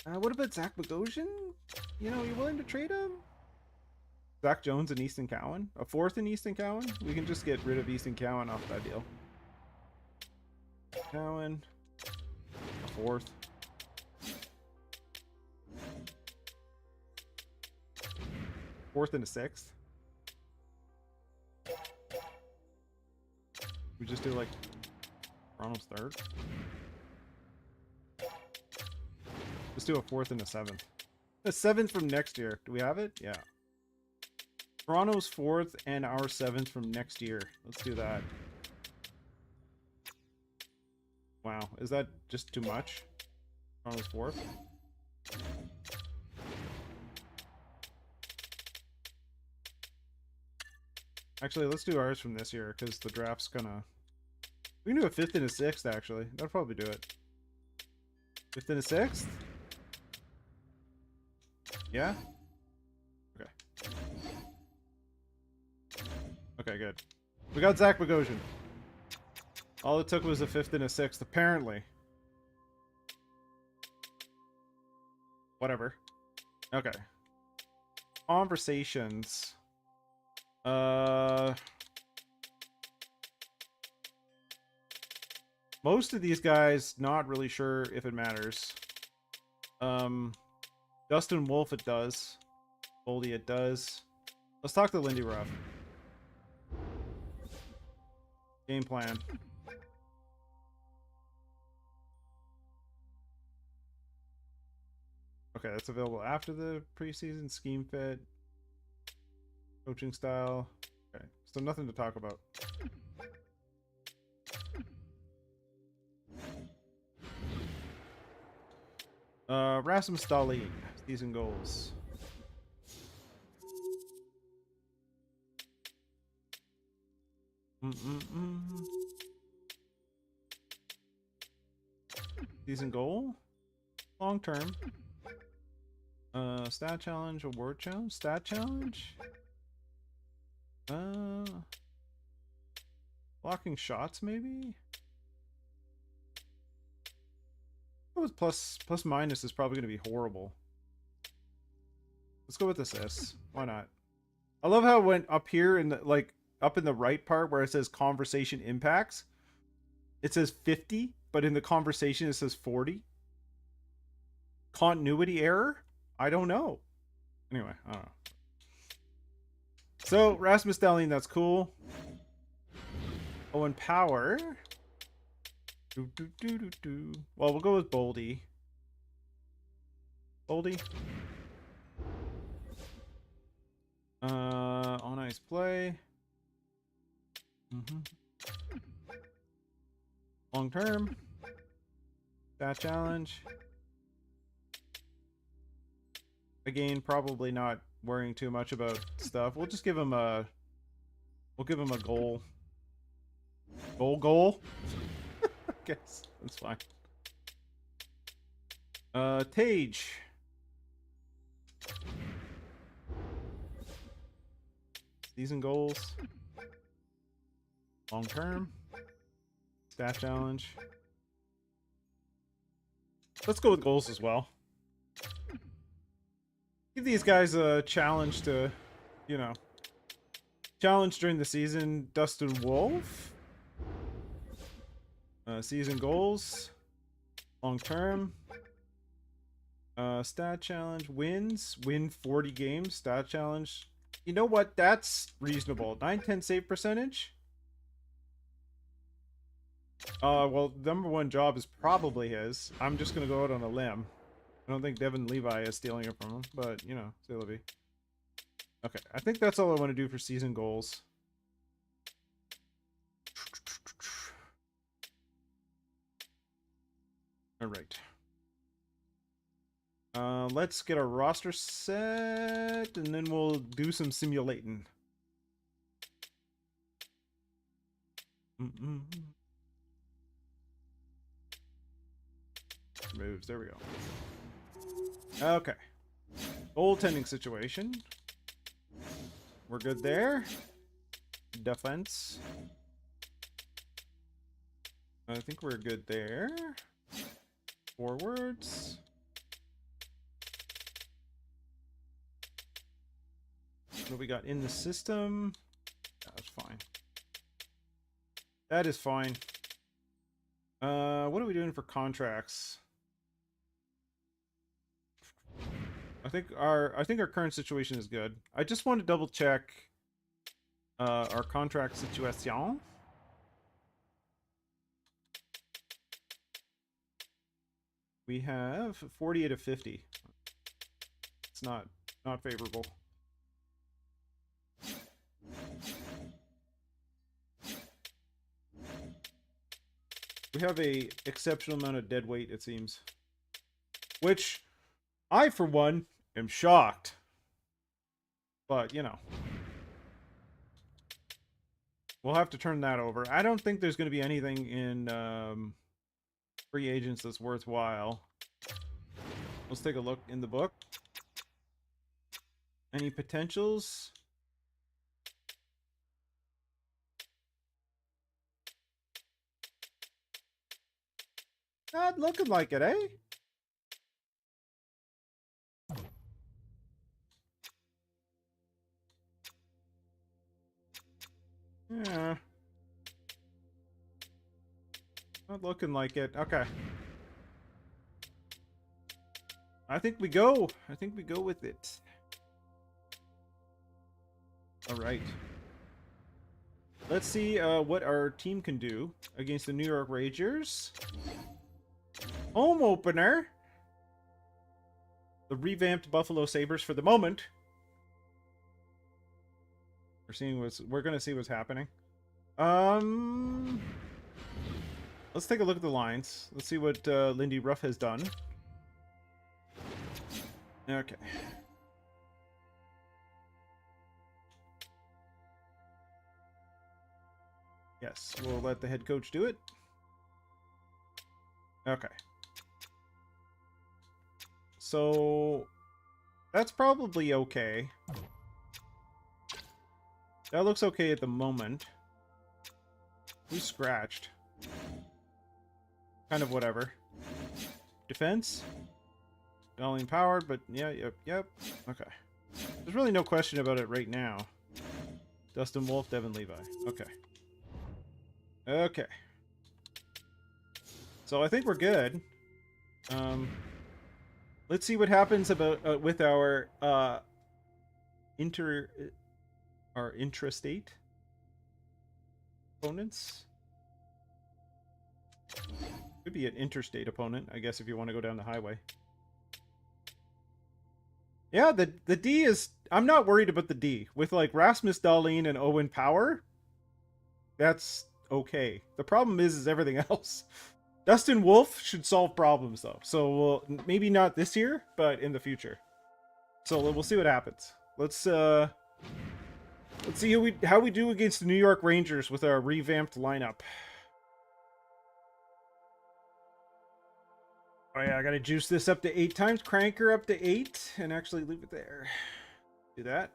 what about Zach Bogosian? You know, you willing to trade him? Zach Jones and Easton Cowan? A 4th in Easton Cowan? We can just get rid of Easton Cowan off that deal. Cowan. A 4th. 4th and a 6th. We just do like Toronto's 3rd. Let's do a 4th and a 7th. The 7th from next year. Do we have it? Yeah. Toronto's 4th and our 7th from next year. Let's do that. Wow. Is that just too much? Toronto's 4th? Actually, let's do ours from this year, because the draft's gonna... We can do a 5th and a 6th, actually. That'll probably do it. 5th and a 6th? Yeah? Okay. Okay, good. We got Zach Bogosian. All it took was a 5th and a 6th, apparently. Whatever. Okay. Conversations. Most of these guys, not really sure if it matters. Dustin Wolf, it does. Boldy, it does. Let's talk to Lindy Ruff. Game plan. Okay, that's available after the preseason. Scheme fit. Coaching style. Okay, so nothing to talk about. Rasmus Dahlin, season goals. Season goal? Long term. Stat challenge, award challenge, stat challenge. Blocking shots, maybe. It was plus minus is probably going to be horrible. Let's go with assists. Why not? I love how it went up here in the up in the right part where it says conversation impacts. It says 50, but in the conversation it says 40. Continuity error? I don't know. Anyway, I don't know. So, Rasmus Dahlin, that's cool. Owen Power. Well, we'll go with Boldy. Boldy. On ice play. Long term. Stat challenge. Again, probably not worrying too much about stuff. We'll just give him a... We'll give him a goal. Goal? I guess. That's fine. Tage. Season goals. Long term. Stat challenge. Let's go with goals as well. Give these guys a challenge to, you know, challenge during the season. Dustin Wolf. Season goals. Long term. Stat challenge. Wins. Win 40 games. Stat challenge. You know what? That's reasonable. 9-10 save percentage. Well, number one job is probably his. I'm just gonna go out on a limb. I don't think Devin Levi is stealing it from him, but, you know, say Levy. Okay, I think that's all I want to do for season goals. All right. Let's get our roster set, and then we'll do some simulating. Moves, there we go. Okay. Goaltending situation. We're good there. Defense. I think we're good there. Forwards. What we got in the system? That's fine. That is fine. What are we doing for contracts? I think our current situation is good. I just want to double check our contract situation. We have 48 of 50. It's not favorable. We have a exceptional amount of dead weight, it seems. Which I, for one, am shocked. But, you know. We'll have to turn that over. I don't think there's going to be anything in free agents that's worthwhile. Let's take a look in the book. Any potentials? Not looking like it, eh? Yeah. Not looking like it. Okay. I think we go. I think we go with it. All right. Let's see what our team can do against the New York Rangers. Home opener. The revamped Buffalo Sabres for the moment. We're gonna see what's happening. Let's take a look at the lines. Let's see what Lindy Ruff has done. Okay. Yes, we'll let the head coach do it. Okay. So that's probably okay. That looks okay at the moment. Who's scratched? Kind of whatever. Defense? Darlene powered, but yeah, yep. Okay. There's really no question about it right now. Dustin Wolf, Devin Levi. Okay. Okay. So I think we're good. Let's see what happens about with our intrastate opponents. Could be an interstate opponent, I guess, if you want to go down the highway. Yeah, the D is... I'm not worried about the D. With, like, Rasmus Dahlin and Owen Power, that's okay. The problem is everything else. Dustin Wolf should solve problems, though. So, we'll, maybe not this year, but in the future. So, we'll see what happens. Let's see how we do against the New York Rangers with our revamped lineup. Oh yeah, I gotta juice this up to 8 times. Crank her up to 8 and actually leave it there. Do that.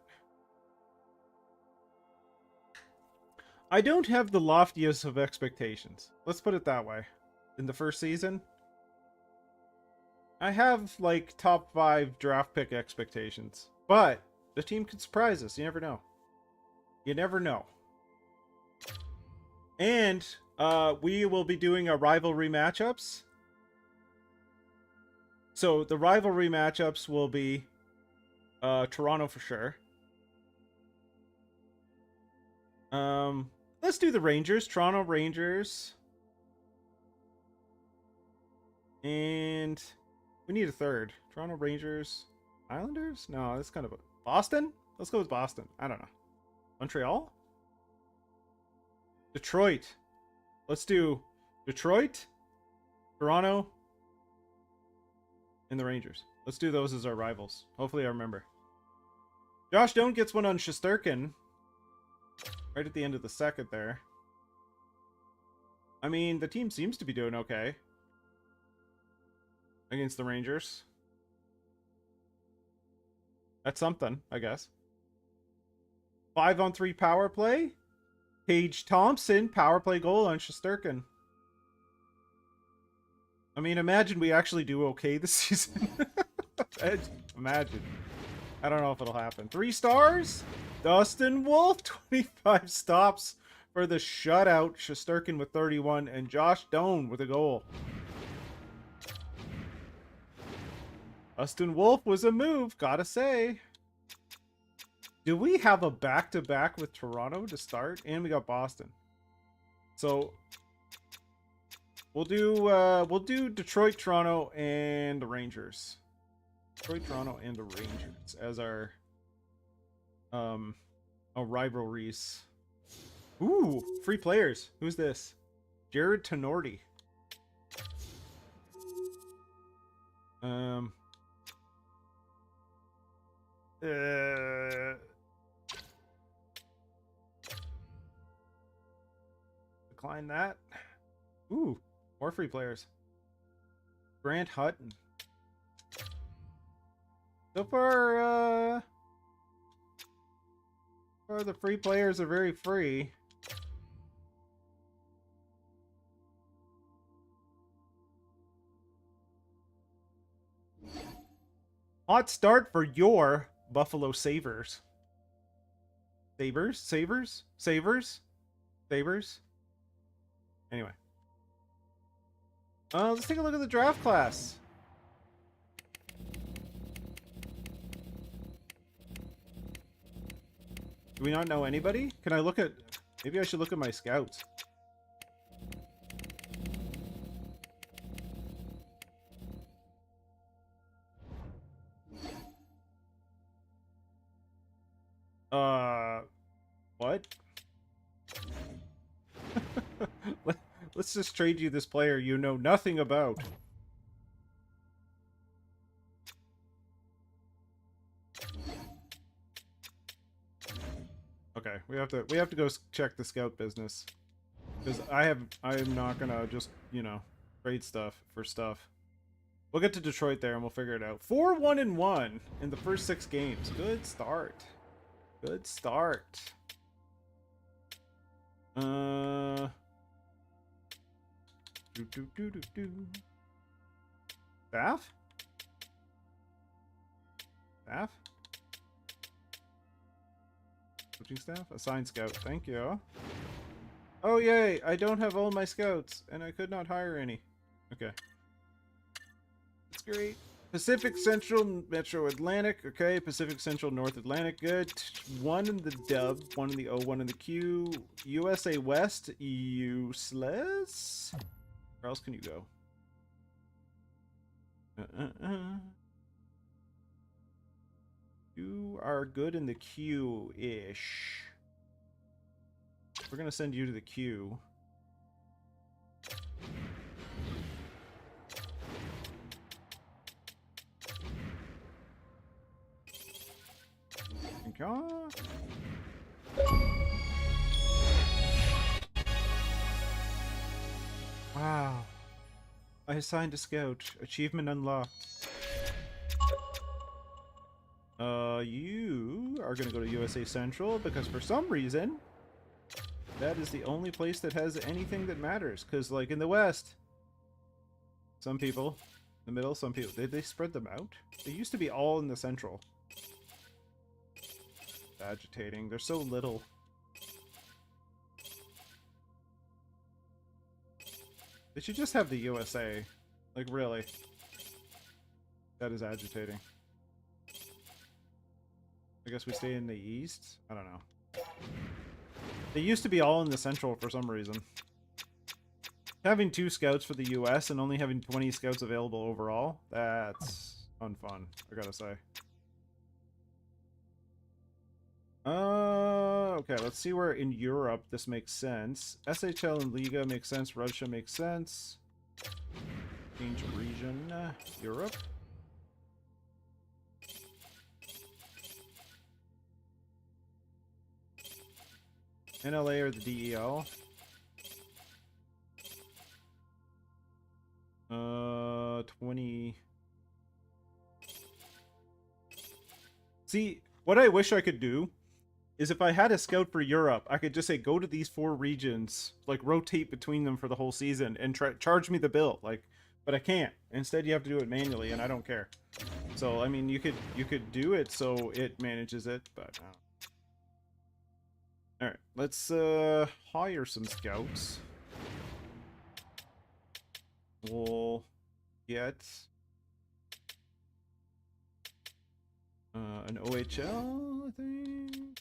I don't have the loftiest of expectations. Let's put it that way. In the first season, I have like top 5 draft pick expectations. But the team could surprise us. You never know. You never know. And we will be doing a rivalry matchups. So the rivalry matchups will be Toronto for sure. Let's do the Rangers. Toronto Rangers. And we need a third. Toronto Rangers. Islanders? No, that's kind of a... Boston? Let's go with Boston. I don't know. Montreal? Detroit. Let's do Detroit, Toronto, and the Rangers. Let's do those as our rivals. Hopefully I remember. Josh Doan gets one on Shesterkin. Right at the end of the second there. I mean, the team seems to be doing okay. Against the Rangers. That's something, I guess. 5-on-3 power play. Paige Thompson, power play goal on Shesterkin. I mean, imagine we actually do okay this season. Imagine. I don't know if it'll happen. 3 stars. Dustin Wolf, 25 stops for the shutout. Shesterkin with 31 and Josh Doan with a goal. Dustin Wolf was a move, gotta say. Do we have a back-to-back with Toronto to start? And we got Boston. So we'll do Detroit, Toronto, and the Rangers. Detroit, Toronto, and the Rangers as our rivalries. Ooh, free players. Who's this? Jared Tenorti. Decline that. Ooh, more free players. Grant Hutton. So far, the free players are very free. Hot start for your Buffalo Sabres. Sabres? Anyway. Let's take a look at the draft class. Do we not know anybody? Can I look at... Maybe I should look at my scouts. What? Let's just trade you this player you know nothing about. Okay, we have to go check the scout business. Because I am not gonna just, you know, trade stuff for stuff. We'll get to Detroit there and we'll figure it out. 4-1-1 in the first 6 games. Good start. Good start. Staff? Staff? Coaching staff? Assigned scout. Thank you. Oh, yay! I don't have all my scouts, and I could not hire any. Okay. That's great. Pacific Central, Metro Atlantic. Okay, Pacific Central, North Atlantic. Good. 1 in the dub, 1 in the O, 1 in the Q. USA West, useless. Where else can you go? You are good in the Q-ish. We're gonna send you to the Q. Wow. I assigned a scout. Achievement unlocked. You are gonna go to USA Central because for some reason that is the only place that has anything that matters. Because like in the West, some people, in the middle, some people, did they spread them out? They used to be all in the Central. Agitating. There's so little. They should just have the USA. Like, really. That is agitating. I guess we stay in the East? I don't know. They used to be all in the Central for some reason. Having 2 scouts for the US and only having 20 scouts available overall, that's unfun, I gotta say. Okay, let's see where in Europe this makes sense. SHL and Liga makes sense. Russia makes sense. Change region. Europe. NLA or the DEL. 20. See, what I wish I could do is if I had a scout for Europe, I could just say go to these 4 regions, like rotate between them for the whole season and charge me the bill. Like, but I can't. Instead, you have to do it manually, and I don't care. So I mean, you could do it so it manages it, but all right. Let's hire some scouts. We'll get An OHL, I think.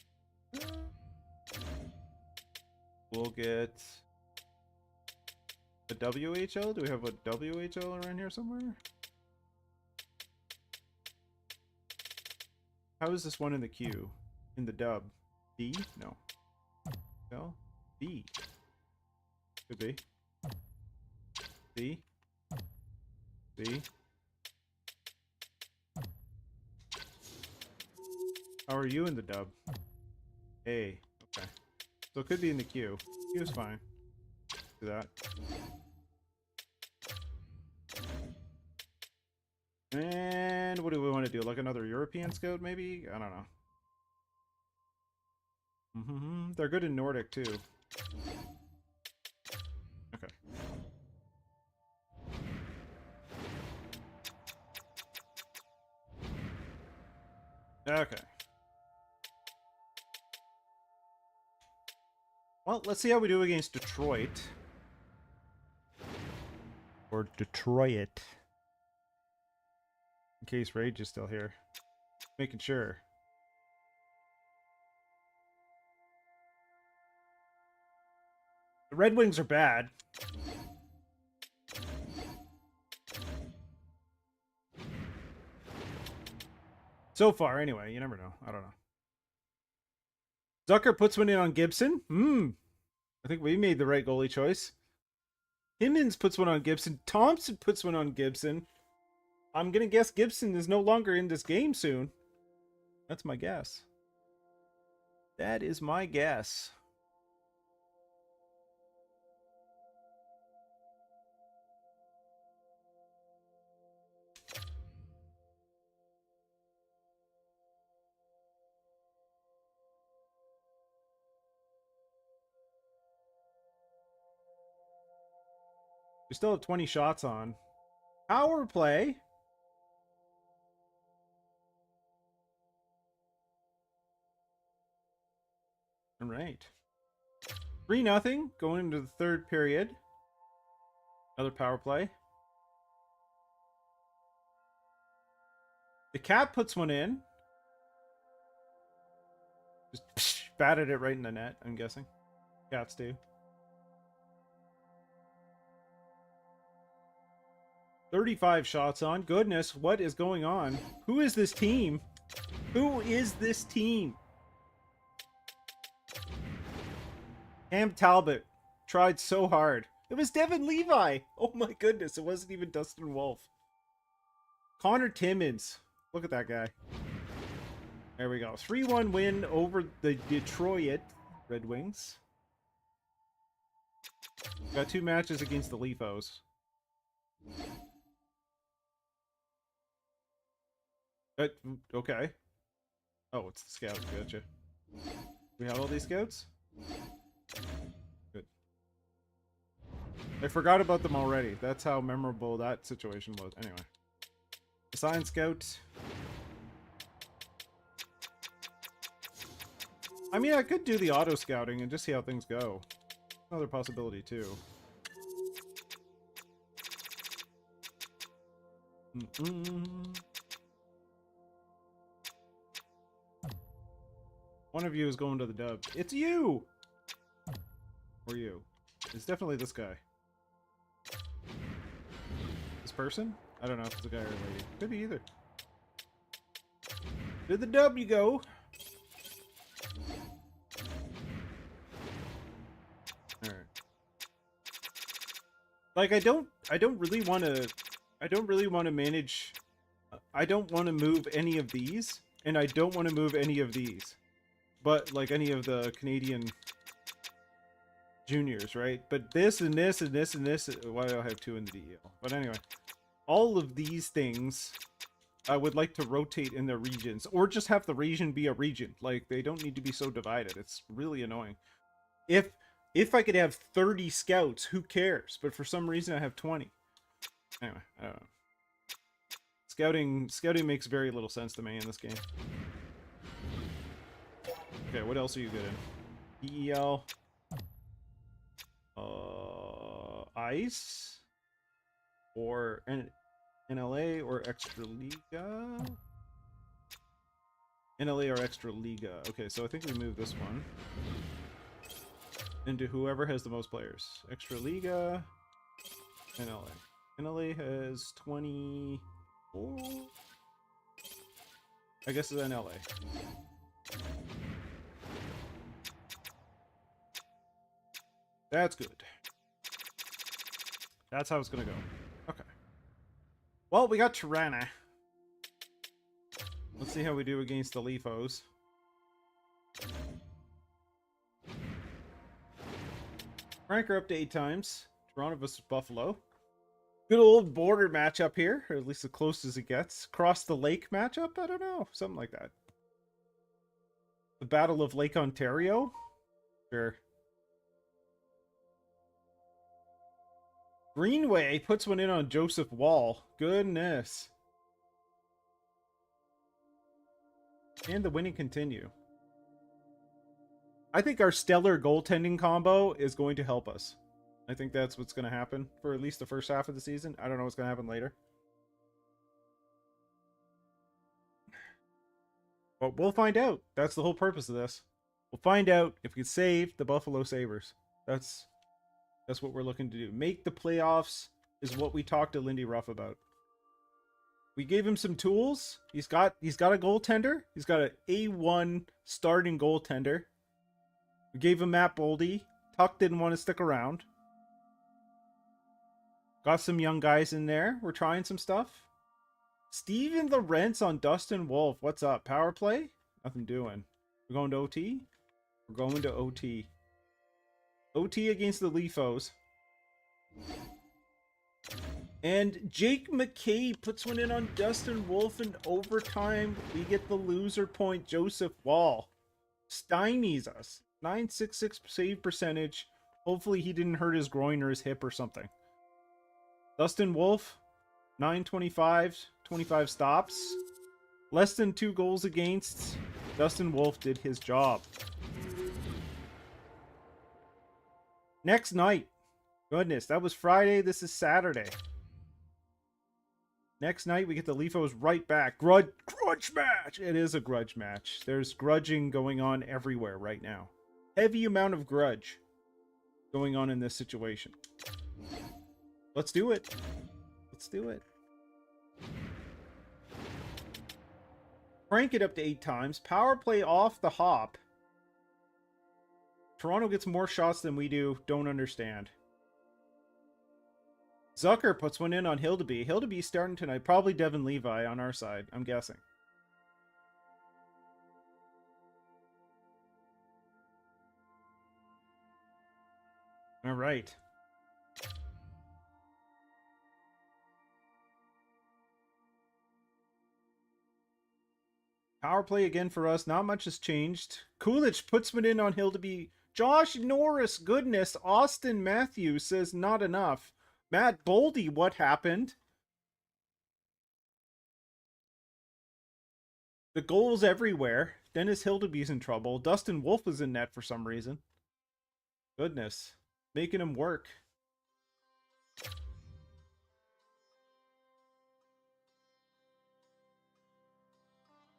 We'll get a WHL. Do we have a WHL around here somewhere? How is this one in the queue? In the dub? D? No. L? B. Could be. C. C. How are you in the dub? A. Okay. So it could be in the queue. Queue is fine. Do that. And what do we want to do? Like another European scout, maybe? I don't know. They're good in Nordic, too. Okay. Okay. Well, let's see how we do against Detroit. Or Detroit. In case Rage is still here. Making sure. The Red Wings are bad. So far, anyway. You never know. I don't know. Zucker puts one in on Gibson. I think we made the right goalie choice. Timmins puts one on Gibson. Thompson puts one on Gibson. I'm going to guess Gibson is no longer in this game soon. That's my guess. That is my guess. We still have 20 shots on. Power play. All right. 3-0 going into the third period. Another power play. The Cat puts one in. Just batted it right in the net, I'm guessing. Cats do. 35 shots on. Goodness, what is going on? Who is this team? Who is this team? Cam Talbot tried so hard. It was Devin Levi. Oh my goodness, it wasn't even Dustin Wolf. Connor Timmins. Look at that guy. There we go. 3-1 win over the Detroit Red Wings. Got 2 matches against the Leafos. Okay. Oh, it's the scout. Gotcha. We have all these scouts? Good. I forgot about them already. That's how memorable that situation was. Anyway. Assign scout. I mean, I could do the auto scouting and just see how things go. Another possibility, too. One of you is going to the dub. It's you! Or you. It's definitely this guy. This person? I don't know if it's a guy or a lady. Could be either. To the dub you go! Alright. Like, I don't really want to manage... I don't want to move any of these, and I don't want to move any of these. But, like, any of the Canadian juniors, right? But this and this and this and this... Why do I have 2 in the DEL? But anyway. All of these things, I would like to rotate in their regions. Or just have the region be a region. Like, they don't need to be so divided. It's really annoying. If I could have 30 scouts, who cares? But for some reason, I have 20. Anyway, I don't know. Scouting makes very little sense to me in this game. Okay, what else are you good in? DEL. Ice. Or NLA or Extraliga. NLA or Extra Liga. Okay, so I think we move this one into whoever has the most players. Extra Liga, NLA. NLA has 24. I guess it's NLA. That's good. That's how it's gonna go. Okay. Well, we got Tirana. Let's see how we do against the Leafos. Ranker up to 8 times. Toronto vs. Buffalo. Good old border matchup here, or at least the closest as it gets. Cross the lake matchup? I don't know. Something like that. The Battle of Lake Ontario? Sure. Greenway puts one in on Joseph Wall. Goodness. And the winning continue. I think our stellar goaltending combo is going to help us. I think that's what's going to happen for at least the first half of the season. I don't know what's going to happen later. But we'll find out. That's the whole purpose of this. We'll find out if we can save the Buffalo Sabres. That's what we're looking to do. Make the playoffs is what we talked to Lindy Ruff about. We gave him some tools. He's got a goaltender. He's got an A1 starting goaltender. We gave him Matt Boldy. Tuck didn't want to stick around. Got some young guys in there. We're trying some stuff. Steven Lorentz on Dustin Wolf. What's up? Power play? Nothing doing. We're going to OT? We're going to OT. OT against the Leafos. And Jake McKay puts one in on Dustin Wolf in overtime. We get the loser point. Joseph Wall stymies us. 966 save percentage. Hopefully he didn't hurt his groin or his hip or something. Dustin Wolf, 925, 25 stops. Less than 2 goals against. Dustin Wolf did his job. Next night. Goodness, that was Friday. This is Saturday. Next night, we get the Leafos right back. Grudge match! It is a grudge match. There's grudging going on everywhere right now. Heavy amount of grudge going on in this situation. Let's do it. Let's do it. Crank it up to 8 times. Power play off the hop. Toronto gets more shots than we do. Don't understand. Zucker puts one in on Hildeby. Hildeby's starting tonight. Probably Devin Levi on our side, I'm guessing. All right. Power play again for us. Not much has changed. Coolidge puts one in on Hildeby. Josh Norris, goodness. Austin Matthews says not enough. Matt Boldy, what happened? The goals everywhere. Dennis Hildeby's in trouble. Dustin Wolf is in net for some reason. Goodness. Making him work.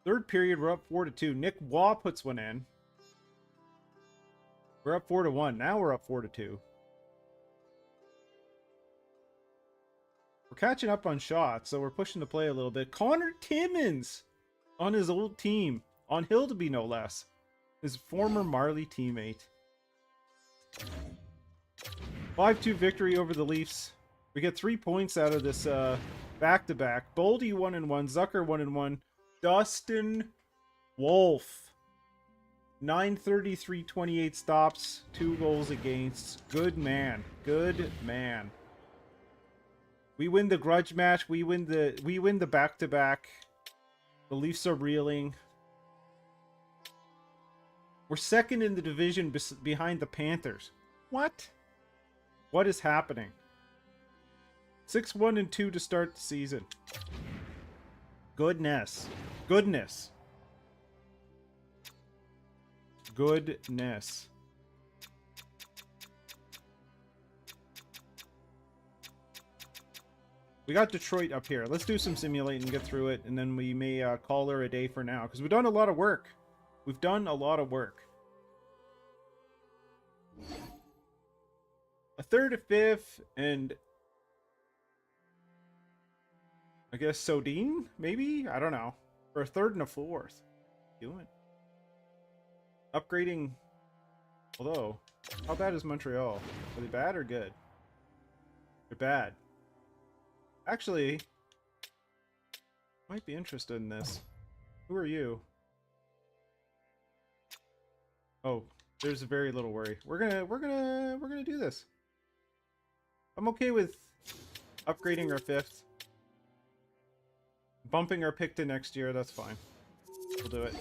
Third period, we're up 4-2. Nick Waugh puts one in. We're up 4-1. Now we're up 4-2. We're catching up on shots, so we're pushing the play a little bit. Connor Timmins on his old team. On Hildeby, no less. His former Marley teammate. 5-2 victory over the Leafs. We get 3 points out of this back-to-back. Boldy 1-1. Zucker 1-1. Dustin Wolf. 933, 28 stops. 2 goals against. Good man. Good man. We win the grudge match. We win the back-to-back. The Leafs are reeling. We're second in the division behind the Panthers. What? What is happening? 6-1-2 to start the season. Goodness. Goodness. Goodness. We got Detroit up here. Let's do some simulating and get through it, and then we may call her a day for now, because we've done a lot of work. We've done a lot of work. A third, a fifth, and I guess Sodine, maybe? I don't know. For a third and a fourth. Doing. Upgrading. Although, how bad is Montreal? Are they bad or good? They're bad. Actually, might be interested in this. Who are you? Oh, there's very little worry. We're gonna do this. I'm okay with upgrading our fifth. Bumping our pick to next year, that's fine. We'll do it.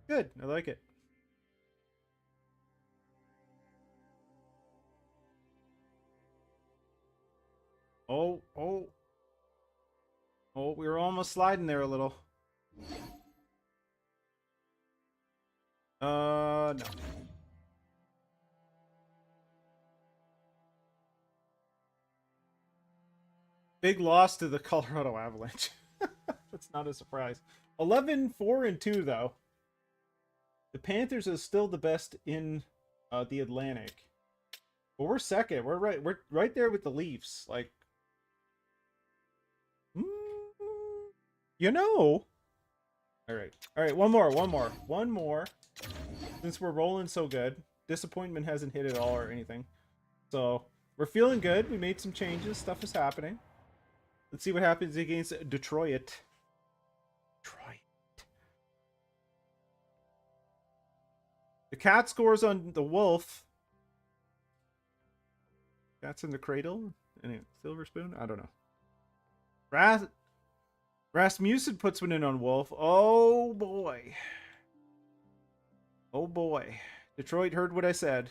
Good, I like it. Oh, we were almost sliding there a little. No. Big loss to the Colorado Avalanche. That's not a surprise. 11-4-2 though. The Panthers is still the best in the Atlantic. But we're second. We're right there with the Leafs. Like, you know. All right. One more. Since we're rolling so good, disappointment hasn't hit at all or anything. So we're feeling good. We made some changes. Stuff is happening. Let's see what happens against Detroit. The cat scores on the wolf. Cat's in the cradle. Anyway, silver spoon? I don't know. Rasmussen puts one in on wolf. Oh boy. Oh boy. Detroit heard what I said.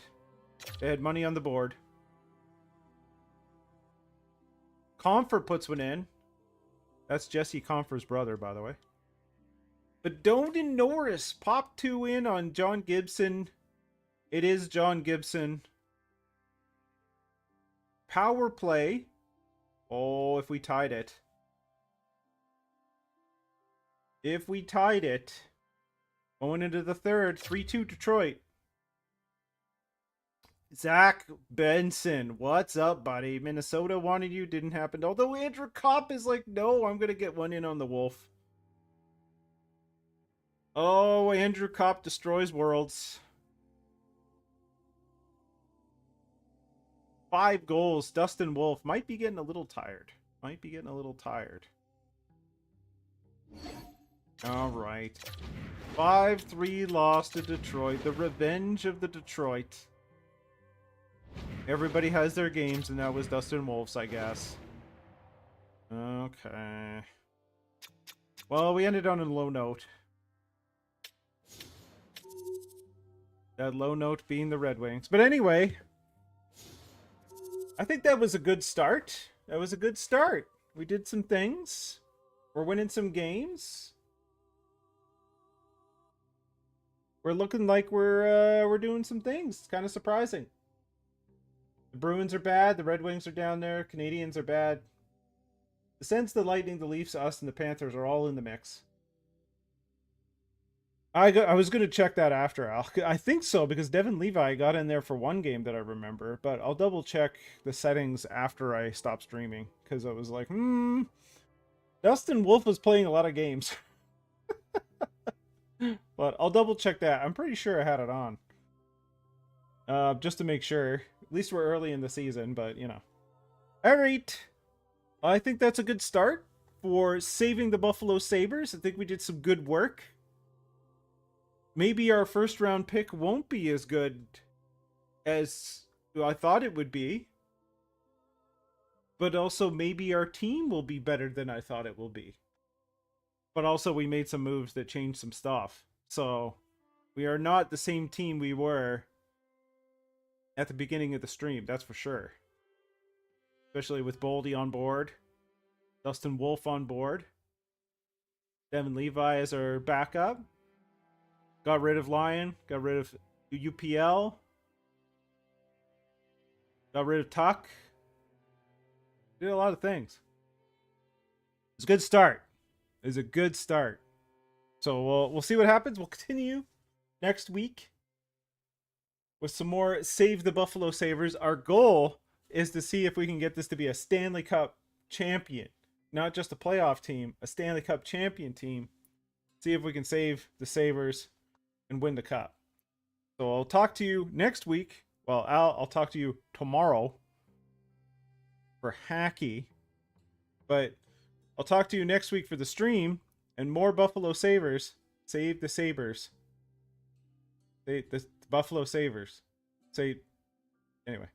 They had money on the board. Comfort puts one in. That's Jesse Comfort's brother, by the way. But Doden Norris popped 2 in on John Gibson. It is John Gibson. Power play. Oh, if we tied it. If we tied it. Going into the third. 3-2 Detroit. Zach Benson. What's up, buddy? Minnesota wanted you. Didn't happen. Although Andrew Kopp is like, no, I'm going to get one in on the Wolf. Oh, Andrew Kopp destroys worlds. 5 goals. Dustin Wolf might be getting a little tired. All right. 5-3 loss to Detroit. The revenge of the Detroit. Everybody has their games, and that was Dustin Wolf's, I guess. Okay. Well, we ended on a low note. That low note being the Red Wings. But anyway, I think that was a good start. We did some things. We're winning some games. We're looking like we're doing some things. It's kind of surprising. The Bruins are bad. The Red Wings are down there. Canadians are bad. The Sens, the Lightning, the Leafs, us, and the Panthers are all in the mix. I was going to check that after, Al. I think so, because Devin Levi got in there for one game that I remember. But I'll double check the settings after I stop streaming. Because I was like, Dustin Wolf was playing a lot of games. But I'll double check that. I'm pretty sure I had it on. Just to make sure. At least we're early in the season, but, you know. Alright. I think that's a good start for saving the Buffalo Sabres. I think we did some good work. Maybe our first round pick won't be as good as I thought it would be. But also maybe our team will be better than I thought it will be. But also we made some moves that changed some stuff. So we are not the same team we were at the beginning of the stream, that's for sure. Especially with Boldy on board. Dustin Wolf on board. Devin Levi as our backup. Got rid of Lyon. Got rid of UPL. Got rid of Tuck. Did a lot of things. It's a good start. It's a good start. So we'll see what happens. We'll continue next week with some more Save the Buffalo Sabres. Our goal is to see if we can get this to be a Stanley Cup champion. Not just a playoff team, a Stanley Cup champion team. See if we can save the Sabres and win the cup. So I'll talk to you next week. Well, I'll talk to you tomorrow for Hacky. But I'll talk to you next week for the stream and more Buffalo Sabres. Save the Sabres. The Buffalo Sabres. Anyway.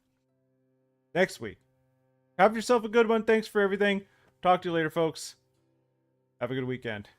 Next week. Have yourself a good one. Thanks for everything. Talk to you later, folks. Have a good weekend.